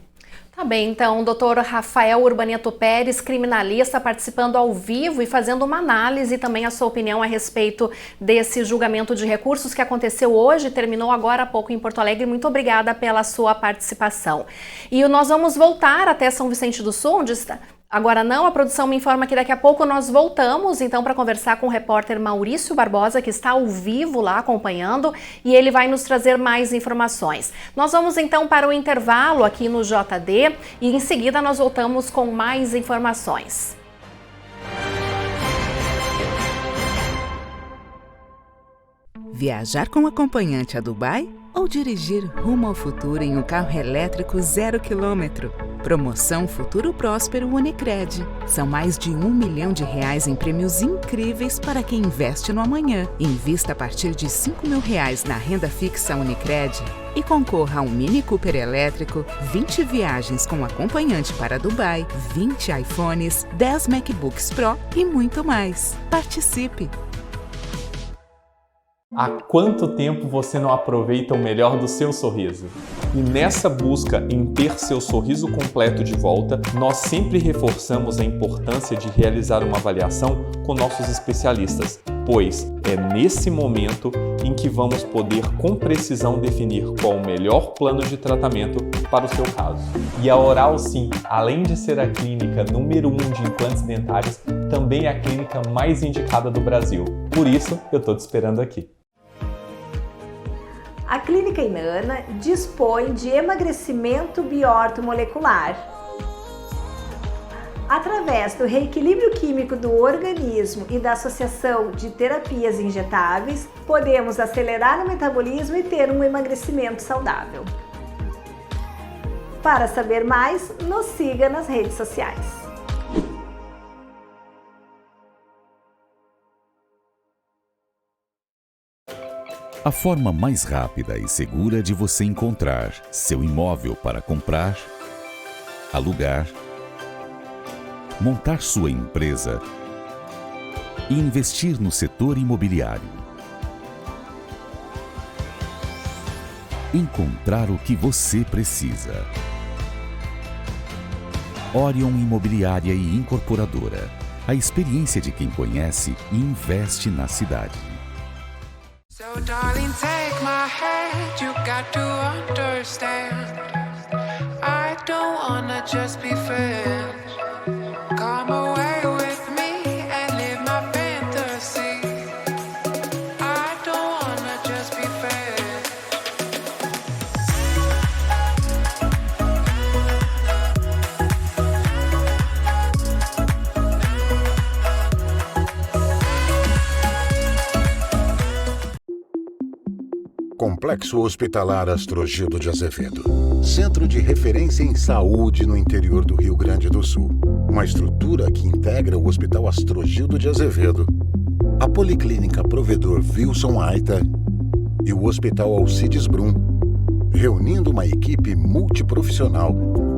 Tá bem, então, o doutor Rafael Urbaneto Pérez, criminalista, participando ao vivo e fazendo uma análise e também a sua opinião a respeito desse julgamento de recursos que aconteceu hoje, terminou agora há pouco em Porto Alegre. Muito obrigada pela sua participação. E nós vamos voltar até São Vicente do Sul, onde está... Agora não, a produção me informa que daqui a pouco nós voltamos, então, para conversar com o repórter Maurício Barbosa, que está ao vivo lá acompanhando, e ele vai nos trazer mais informações. Nós vamos então para o intervalo aqui no JD e em seguida nós voltamos com mais informações. Viajar com acompanhante a Dubai ou dirigir rumo ao futuro em um carro elétrico 0 km? Promoção Futuro Próspero Unicred. São mais de R$1 milhão em prêmios incríveis para quem investe no amanhã. Invista a partir de R$5 mil na renda fixa Unicred e concorra a um Mini Cooper elétrico, 20 viagens com acompanhante para Dubai, 20 iPhones, 10 MacBooks Pro e muito mais. Participe! Há quanto tempo você não aproveita o melhor do seu sorriso? E nessa busca em ter seu sorriso completo de volta, nós sempre reforçamos a importância de realizar uma avaliação com nossos especialistas, pois é nesse momento em que vamos poder com precisão definir qual o melhor plano de tratamento para o seu caso. E a Oral Sim, além de ser a clínica número 1 de implantes dentários, também é a clínica mais indicada do Brasil. Por isso, eu estou te esperando aqui. A Clínica Inanna dispõe de emagrecimento biortomolecular. Através do reequilíbrio químico do organismo e da associação de terapias injetáveis, podemos acelerar o metabolismo e ter um emagrecimento saudável. Para saber mais, nos siga nas redes sociais. A forma mais rápida e segura de você encontrar seu imóvel para comprar, alugar, montar sua empresa e investir no setor imobiliário. Encontrar o que você precisa. Orion Imobiliária e Incorporadora. A experiência de quem conhece e investe na cidade. So darling, take my hand, you got to understand. I don't wanna just be friends. Come away with me and live my fantasy. I don't wanna just be friends. Complexo Hospitalar Astrogildo de Azevedo. Centro de referência em saúde no interior do Rio Grande do Sul. Uma estrutura que integra o Hospital Astrogildo de Azevedo, a Policlínica Provedor Wilson Aita e o Hospital Alcides Brum, reunindo uma equipe multiprofissional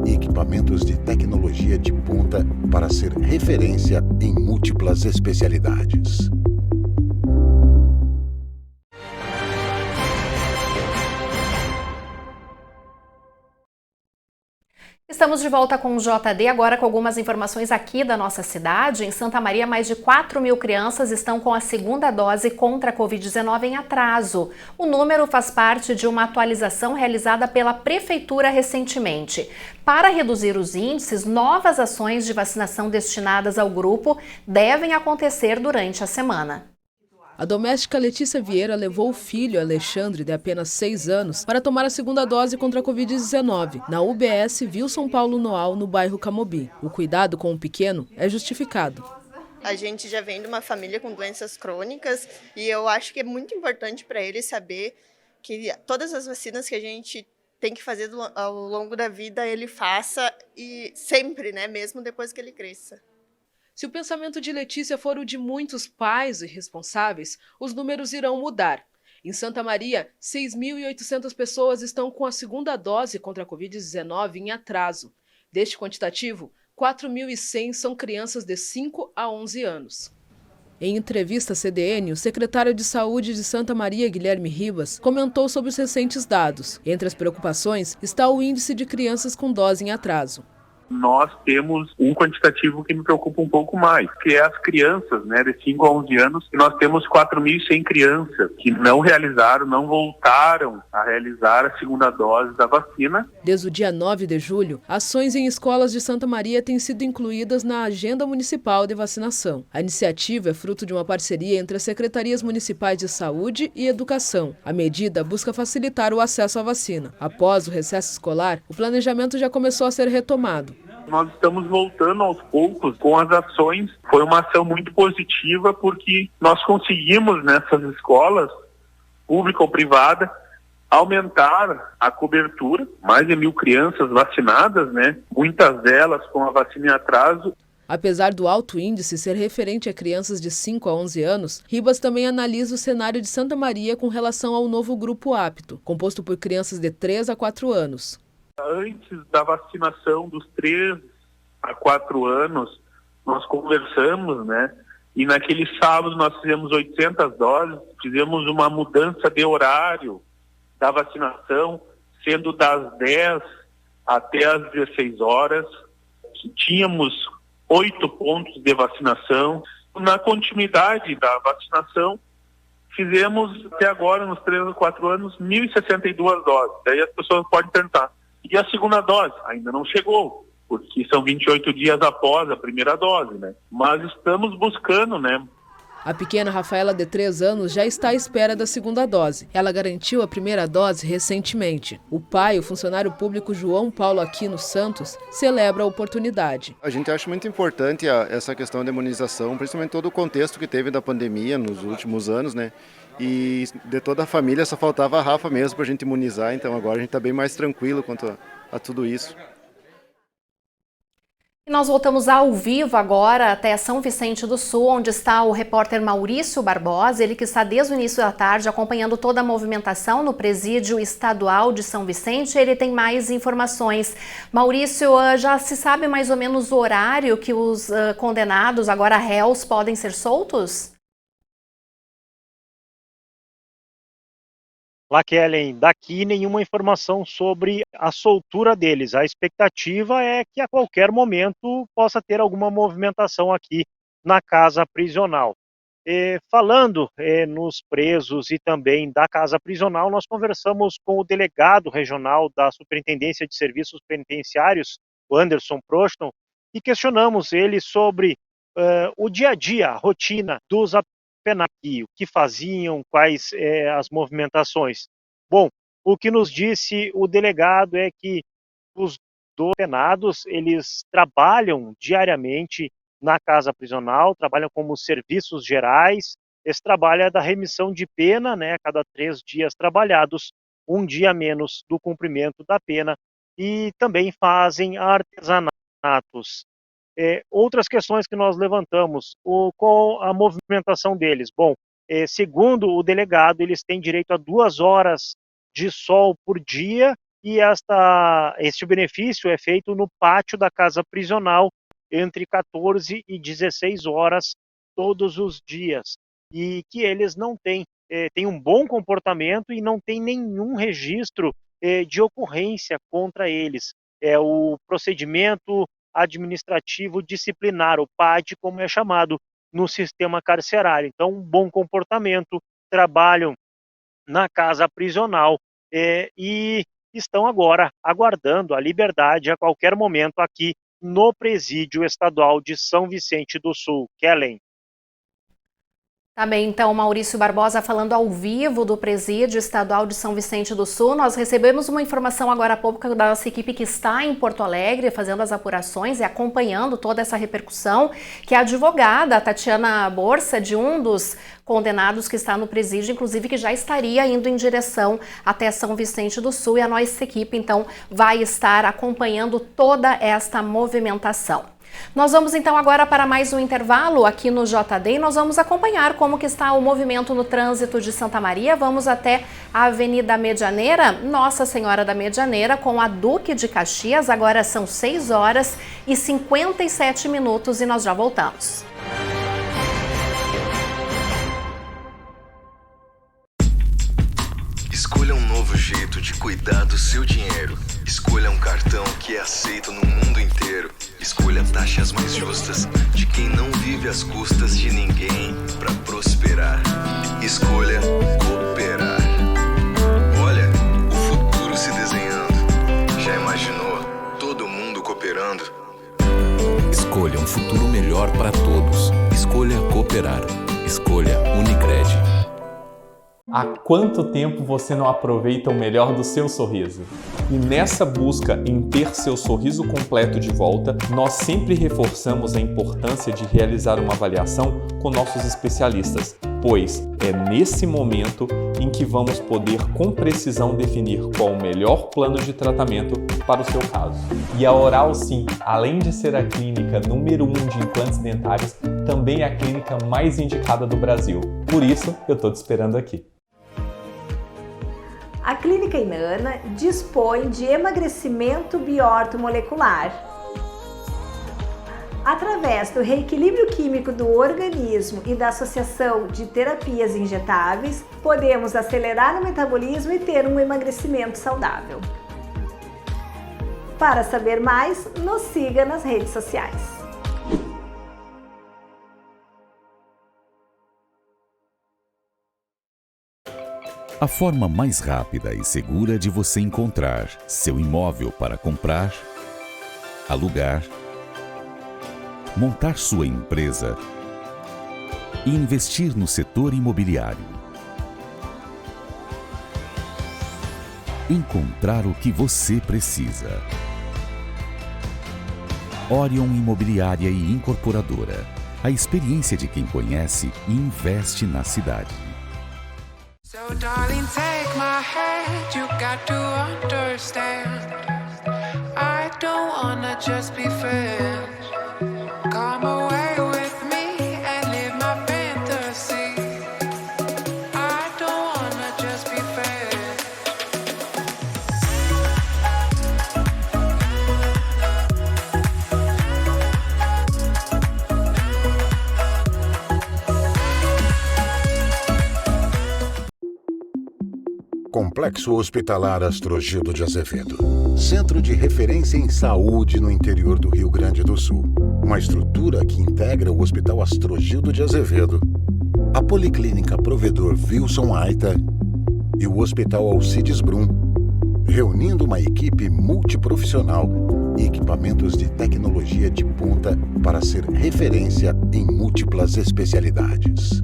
e equipamentos de tecnologia de ponta para ser referência em múltiplas especialidades. Estamos de volta com o JD, agora com algumas informações aqui da nossa cidade. Em Santa Maria, mais de 4.000 crianças estão com a segunda dose contra a Covid-19 em atraso. O número faz parte de uma atualização realizada pela Prefeitura recentemente. Para reduzir os índices, novas ações de vacinação destinadas ao grupo devem acontecer durante a semana. A doméstica Letícia Vieira levou o filho, Alexandre, de apenas 6 anos, para tomar a segunda dose contra a Covid-19, na UBS Wilson Paulo Noal, no bairro Camobi. O cuidado com o pequeno é justificado. A gente já vem de uma família com doenças crônicas e eu acho que é muito importante para ele saber que todas as vacinas que a gente tem que fazer ao longo da vida, ele faça e sempre, né, mesmo depois que ele cresça. Se o pensamento de Letícia for o de muitos pais irresponsáveis, os números irão mudar. Em Santa Maria, 6.800 pessoas estão com a segunda dose contra a Covid-19 em atraso. Deste quantitativo, 4.100 são crianças de 5 a 11 anos. Em entrevista à CDN, o secretário de Saúde de Santa Maria, Guilherme Ribas, comentou sobre os recentes dados. Entre as preocupações está o índice de crianças com dose em atraso. Nós temos um quantitativo que me preocupa um pouco mais, que é as crianças, né, de 5 a 11 anos. Nós temos 4.100 crianças que não voltaram a realizar a segunda dose da vacina. Desde o dia 9 de julho, ações em escolas de Santa Maria têm sido incluídas na Agenda Municipal de Vacinação. A iniciativa é fruto de uma parceria entre as Secretarias Municipais de Saúde e Educação. A medida busca facilitar o acesso à vacina. Após o recesso escolar, o planejamento já começou a ser retomado. Nós estamos voltando aos poucos com as ações. Foi uma ação muito positiva porque nós conseguimos nessas escolas, pública ou privada, aumentar a cobertura, mais de 1.000 crianças vacinadas, né? Muitas delas com a vacina em atraso. Apesar do alto índice ser referente a crianças de 5 a 11 anos, Ribas também analisa o cenário de Santa Maria com relação ao novo grupo apto, composto por crianças de 3 a 4 anos. Antes da vacinação dos 3 a 4 anos, nós conversamos, né? E naquele sábado nós fizemos 800 doses, fizemos uma mudança de horário da vacinação, sendo das 10 até as 16 horas. Tínhamos 8 pontos de vacinação. Na continuidade da vacinação, fizemos até agora, nos 3 a 4 anos, 1.062 doses. Daí as pessoas podem tentar. E a segunda dose ainda não chegou, porque são 28 dias após a primeira dose, né? Mas estamos buscando, né? A pequena Rafaela, de 3 anos, já está à espera da segunda dose. Ela garantiu a primeira dose recentemente. O pai, o funcionário público João Paulo Aquino Santos, celebra a oportunidade. A gente acha muito importante essa questão da imunização, principalmente todo o contexto que teve da pandemia nos últimos anos, né? E de toda a família só faltava a Rafa mesmo para a gente imunizar, então agora a gente está bem mais tranquilo quanto a tudo isso. Nós voltamos ao vivo agora até São Vicente do Sul, onde está o repórter Maurício Barbosa, ele que está desde o início da tarde acompanhando toda a movimentação no Presídio Estadual de São Vicente. Ele tem mais informações. Maurício, já se sabe mais ou menos o horário que os condenados, agora réus, podem ser soltos? Lá, Kellen, daqui nenhuma informação sobre a soltura deles. A expectativa é que a qualquer momento possa ter alguma movimentação aqui na casa prisional. Falando nos presos e também da casa prisional, nós conversamos com o delegado regional da Superintendência de Serviços Penitenciários, o Anderson Proston, e questionamos ele sobre o dia a dia, a rotina dos aqui, o que faziam, quais as movimentações. Bom, o que nos disse o delegado é que os penados, eles trabalham diariamente na casa prisional, trabalham como serviços gerais, esse trabalho é da remissão de pena, né, a cada 3 dias trabalhados, 1 dia menos do cumprimento da pena, e também fazem artesanatos. Outras questões que nós levantamos, com a movimentação deles. Bom, segundo o delegado, eles têm direito a 2 horas de sol por dia e este benefício é feito no pátio da casa prisional entre 14 e 16 horas todos os dias. E que eles não têm um bom comportamento e não tem nenhum registro de ocorrência contra eles. O procedimento administrativo disciplinar, o PAD, como é chamado no sistema carcerário. Então, um bom comportamento, trabalham na casa prisional e estão agora aguardando a liberdade a qualquer momento aqui no Presídio Estadual de São Vicente do Sul. Kellen. Tá bem, então, Maurício Barbosa falando ao vivo do Presídio Estadual de São Vicente do Sul. Nós recebemos uma informação agora há pouco da nossa equipe que está em Porto Alegre fazendo as apurações e acompanhando toda essa repercussão, que a advogada Tatiana Borsa, de um dos condenados que está no presídio, inclusive que já estaria indo em direção até São Vicente do Sul, e a nossa equipe, então, vai estar acompanhando toda esta movimentação. Nós vamos então agora para mais um intervalo aqui no JD e nós vamos acompanhar como que está o movimento no trânsito de Santa Maria. Vamos até a Avenida Medianeira, Nossa Senhora da Medianeira, com a Duque de Caxias. Agora são 6 horas e 57 minutos e nós já voltamos. no mundo inteiro. Escolha taxas mais justas de quem não vive às custas de ninguém para prosperar. Escolha cooperar. Olha, o futuro se desenhando. Já imaginou todo mundo cooperando? Escolha um futuro melhor para todos. Escolha cooperar. Escolha Unicred. Há quanto tempo você não aproveita o melhor do seu sorriso? E nessa busca em ter seu sorriso completo de volta, nós sempre reforçamos a importância de realizar uma avaliação com nossos especialistas, pois é nesse momento em que vamos poder com precisão definir qual o melhor plano de tratamento para o seu caso. E a Oral Sim, além de ser a clínica número 1 de implantes dentários, também é a clínica mais indicada do Brasil. Por isso, eu estou te esperando aqui. A Clínica Inana dispõe de emagrecimento biortomolecular. Através do reequilíbrio químico do organismo e da associação de terapias injetáveis, podemos acelerar o metabolismo e ter um emagrecimento saudável. Para saber mais, nos siga nas redes sociais. A forma mais rápida e segura de você encontrar seu imóvel para comprar, alugar, montar sua empresa e investir no setor imobiliário. Encontrar o que você precisa. Orion Imobiliária e Incorporadora. A experiência de quem conhece e investe na cidade. So darling, take my hand, you got to understand. I don't wanna just be friends. Come away with me and live my fantasy. I don't wanna just be friends. Complexo Hospitalar Astrogildo de Azevedo. Centro de referência em saúde no interior do Rio Grande do Sul. Uma estrutura que integra o Hospital Astrogildo de Azevedo, a Policlínica Provedor Wilson Aita e o Hospital Alcides Brum, reunindo uma equipe multiprofissional e equipamentos de tecnologia de ponta para ser referência em múltiplas especialidades.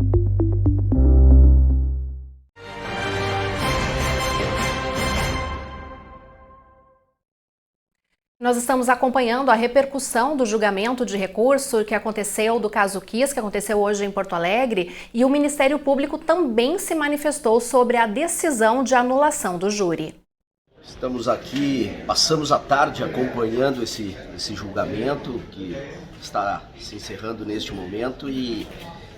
Nós estamos acompanhando a repercussão do julgamento de recurso que aconteceu do caso Kiss, que aconteceu hoje em Porto Alegre, e o Ministério Público também se manifestou sobre a decisão de anulação do júri. Estamos aqui, passamos a tarde acompanhando esse julgamento que está se encerrando neste momento e,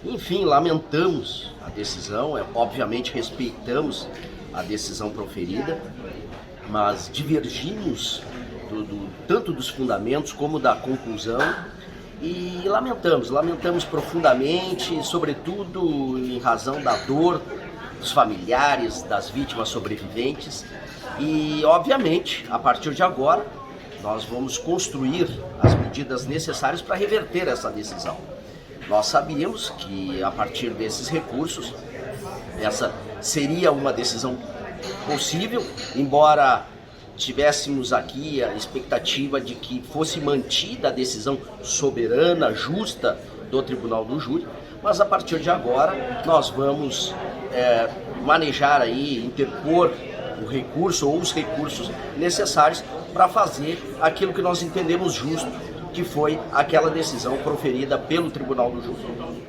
enfim, lamentamos a decisão, obviamente respeitamos a decisão proferida, mas divergimos tanto dos fundamentos como da conclusão e lamentamos profundamente, sobretudo em razão da dor dos familiares, das vítimas sobreviventes e, obviamente, a partir de agora, nós vamos construir as medidas necessárias para reverter essa decisão. Nós sabíamos que, a partir desses recursos, essa seria uma decisão possível, embora tivéssemos aqui a expectativa de que fosse mantida a decisão soberana, justa do Tribunal do Júri, mas a partir de agora nós vamos manejar aí, interpor o recurso ou os recursos necessários para fazer aquilo que nós entendemos justo, que foi aquela decisão proferida pelo Tribunal do Júri.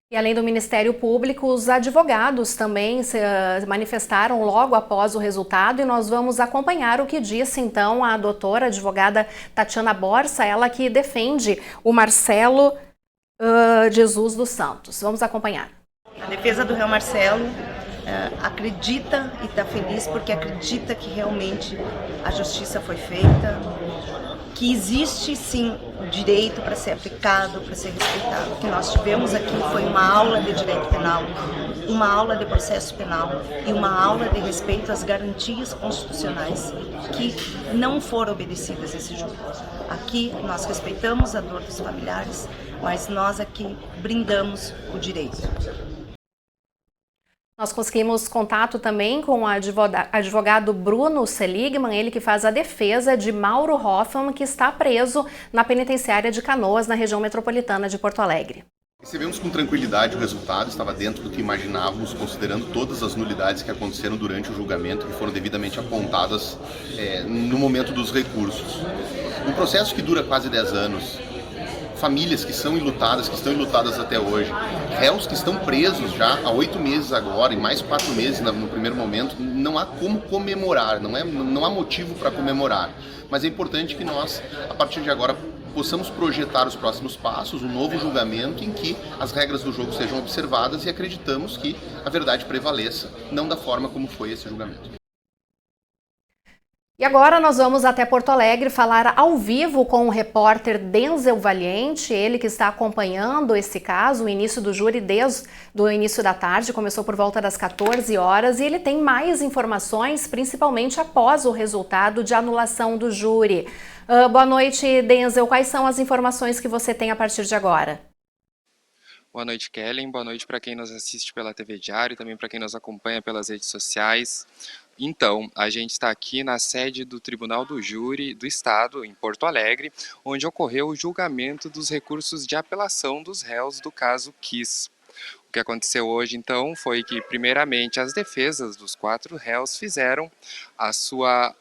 E além do Ministério Público, os advogados também se manifestaram logo após o resultado e nós vamos acompanhar o que disse então a doutora advogada Tatiana Borsa, ela que defende o Marcelo Jesus dos Santos. Vamos acompanhar. A defesa do réu Marcelo acredita e está feliz porque acredita que realmente a justiça foi feita, que existe sim o direito para ser aplicado, para ser respeitado. O que nós tivemos aqui foi uma aula de direito penal, uma aula de processo penal e uma aula de respeito às garantias constitucionais que não foram obedecidas esse júri. Aqui nós respeitamos a dor dos familiares, mas nós aqui brindamos o direito. Nós conseguimos contato também com o advogado Bruno Seligman, ele que faz a defesa de Mauro Hoffman, que está preso na penitenciária de Canoas, na região metropolitana de Porto Alegre. Recebemos com tranquilidade o resultado, estava dentro do que imaginávamos, considerando todas as nulidades que aconteceram durante o julgamento, que foram devidamente apontadas no momento dos recursos. Um processo que dura quase 10 anos, famílias que são enlutadas, que estão enlutadas até hoje, réus que estão presos já há 8 meses agora, e mais 4 meses no primeiro momento, não há como comemorar, não há motivo para comemorar. Mas é importante que nós, a partir de agora, possamos projetar os próximos passos, um novo julgamento em que as regras do jogo sejam observadas e acreditamos que a verdade prevaleça, não da forma como foi esse julgamento. E agora nós vamos até Porto Alegre falar ao vivo com o repórter Denzel Valiente, ele que está acompanhando esse caso, o início do júri desde o início da tarde, começou por volta das 14 horas e ele tem mais informações, principalmente após o resultado de anulação do júri. Boa noite, Denzel, quais são as informações que você tem a partir de agora? Boa noite, Kellen. Boa noite para quem nos assiste pela TV Diário e também para quem nos acompanha pelas redes sociais. Então, a gente está aqui na sede do Tribunal do Júri do Estado, em Porto Alegre, onde ocorreu o julgamento dos recursos de apelação dos réus do caso Kiss. O que aconteceu hoje, então, foi que, primeiramente, as defesas dos 4 réus fizeram a sua...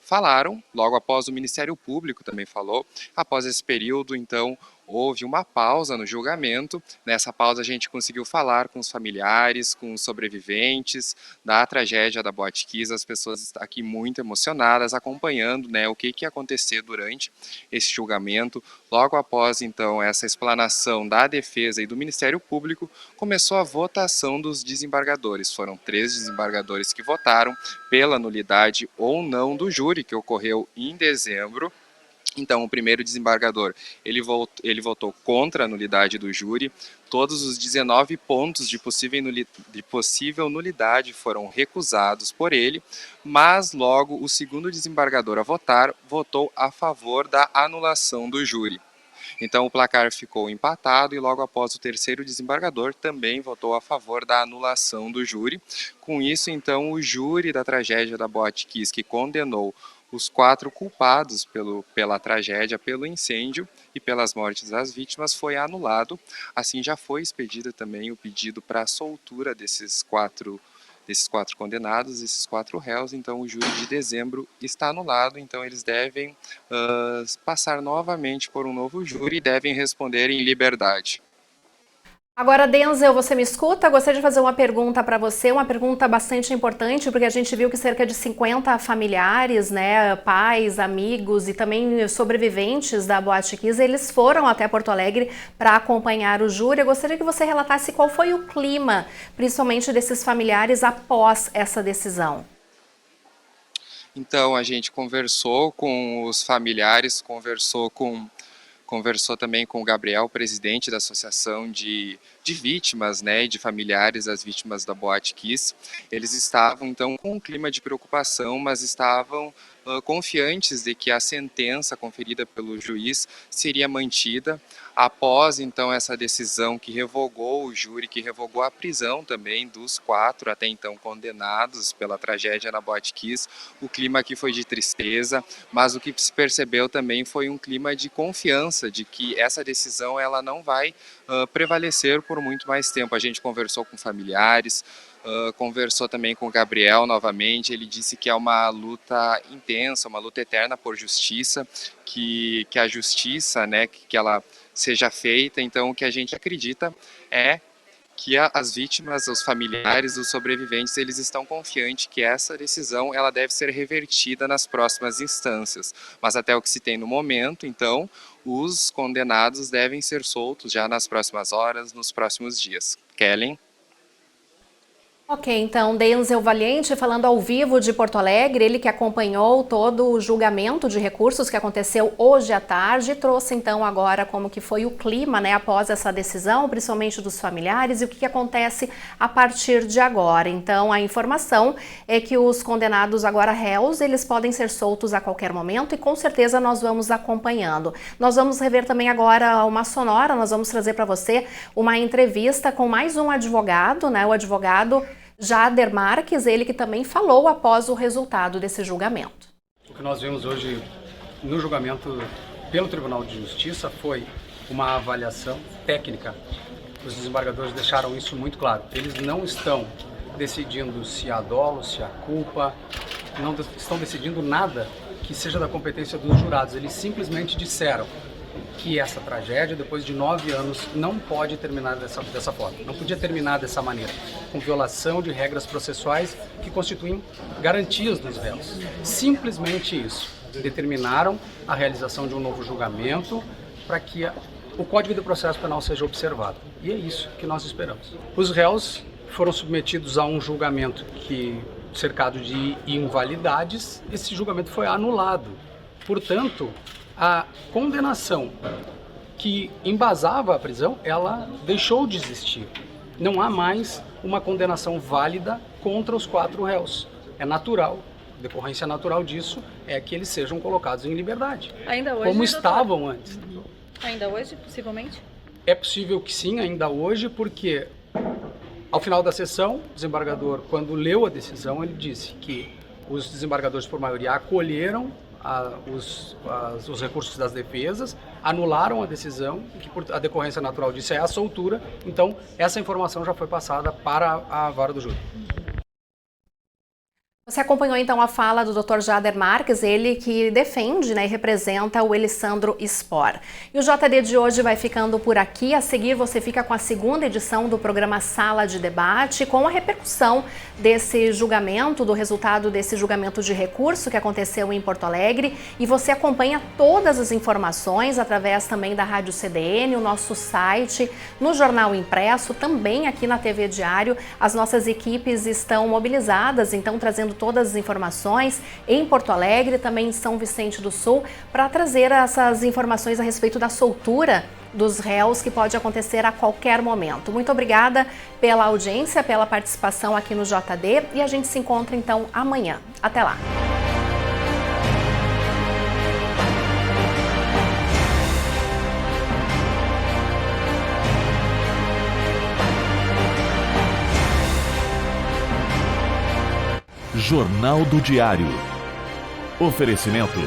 falaram, logo após o Ministério Público também falou. Após esse período, então, houve uma pausa no julgamento. Nessa pausa a gente conseguiu falar com os familiares, com os sobreviventes da tragédia da Boate Kiss. As pessoas aqui muito emocionadas, acompanhando, né, o que ia acontecer durante esse julgamento. Logo após, então, essa explanação da defesa e do Ministério Público, começou a votação dos desembargadores. Foram 3 desembargadores que votaram pela nulidade ou não do júri, que ocorreu em dezembro. Então, o primeiro desembargador, ele votou contra a nulidade do júri. Todos os 19 pontos de possível nulidade foram recusados por ele, mas logo o segundo desembargador a votar votou a favor da anulação do júri. Então o placar ficou empatado e logo após o terceiro desembargador também votou a favor da anulação do júri. Com isso, então, o júri da tragédia da Boate Kiss, que condenou os 4 culpados pela tragédia, pelo incêndio e pelas mortes das vítimas, foi anulado. Assim, já foi expedido também o pedido para a soltura desses quatro condenados, esses 4 réus. Então, o júri de dezembro está anulado, então eles devem passar novamente por um novo júri e devem responder em liberdade. Agora, Denzel, você me escuta? Gostaria de fazer uma pergunta para você, uma pergunta bastante importante, porque a gente viu que cerca de 50 familiares, né, pais, amigos e também sobreviventes da Boate Kiss, eles foram até Porto Alegre para acompanhar o júri. Eu gostaria que você relatasse qual foi o clima, principalmente desses familiares, após essa decisão. Então, a gente conversou com os familiares, conversou também com o Gabriel, presidente da Associação de Vítimas, né, e de familiares das vítimas da Boate Kiss. Eles estavam, então, com um clima de preocupação, mas estavam confiantes de que a sentença conferida pelo juiz seria mantida. Após, então, essa decisão que revogou o júri, que revogou a prisão também dos 4 até então condenados pela tragédia na Boate Kiss, o clima aqui foi de tristeza, mas o que se percebeu também foi um clima de confiança, de que essa decisão ela não vai prevalecer por muito mais tempo. A gente conversou com familiares, conversou também com o Gabriel novamente. Ele disse que é uma luta intensa, uma luta eterna por justiça, que a justiça, né, que ela seja feita. Então, o que a gente acredita é que as vítimas, os familiares, os sobreviventes, eles estão confiantes que essa decisão ela deve ser revertida nas próximas instâncias. Mas até o que se tem no momento, então, os condenados devem ser soltos já nas próximas horas, nos próximos dias. Kellen? Ok, então Denzel Valiente falando ao vivo de Porto Alegre, ele que acompanhou todo o julgamento de recursos que aconteceu hoje à tarde, trouxe então agora como que foi o clima, né, após essa decisão, principalmente dos familiares, e o que acontece a partir de agora. Então a informação é que os condenados agora réus, eles podem ser soltos a qualquer momento e com certeza nós vamos acompanhando. Nós vamos rever também agora uma sonora, nós vamos trazer para você uma entrevista com mais um advogado, né, o advogado Jader Marques, ele que também falou após o resultado desse julgamento. O que nós vimos hoje no julgamento pelo Tribunal de Justiça foi uma avaliação técnica. Os desembargadores deixaram isso muito claro. Eles não estão decidindo se há dolo, se há culpa, não estão decidindo nada que seja da competência dos jurados. Eles simplesmente disseram que essa tragédia, depois de 9 anos, não pode terminar dessa forma. Não podia terminar dessa maneira, com violação de regras processuais que constituem garantias dos réus. Simplesmente isso. Determinaram a realização de um novo julgamento para que o Código de Processo Penal seja observado. E é isso que nós esperamos. Os réus foram submetidos a um julgamento cercado de invalidades. Esse julgamento foi anulado. Portanto, a condenação que embasava a prisão, ela deixou de existir. Não há mais uma condenação válida contra os 4 réus. É natural, a decorrência natural disso é que eles sejam colocados em liberdade. Ainda hoje, como estavam antes. Ainda hoje, possivelmente? É possível que sim, ainda hoje, porque ao final da sessão, o desembargador, quando leu a decisão, ele disse que os desembargadores, por maioria, acolheram os recursos das defesas, anularam a decisão, que por a decorrência natural disso é a soltura. Então, essa informação já foi passada para a vara do júri. Você acompanhou então a fala do Dr. Jader Marques, ele que defende, né, e representa o Elisandro Spor. E o JD de hoje vai ficando por aqui. A seguir você fica com a segunda edição do programa Sala de Debate, com a repercussão desse julgamento, do resultado desse julgamento de recurso que aconteceu em Porto Alegre. E você acompanha todas as informações através também da Rádio CDN, o nosso site, no Jornal Impresso, também aqui na TV Diário. As nossas equipes estão mobilizadas, então trazendo todas as informações em Porto Alegre, também em São Vicente do Sul, para trazer essas informações a respeito da soltura dos réus que pode acontecer a qualquer momento. Muito obrigada pela audiência, pela participação aqui no JD e a gente se encontra então amanhã. Até lá! Jornal do Diário. Oferecimento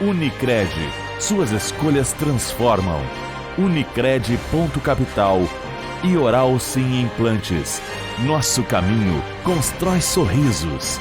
Unicred. Suas escolhas transformam. Unicred.capital e Oral Sim Implantes. Nosso caminho constrói sorrisos.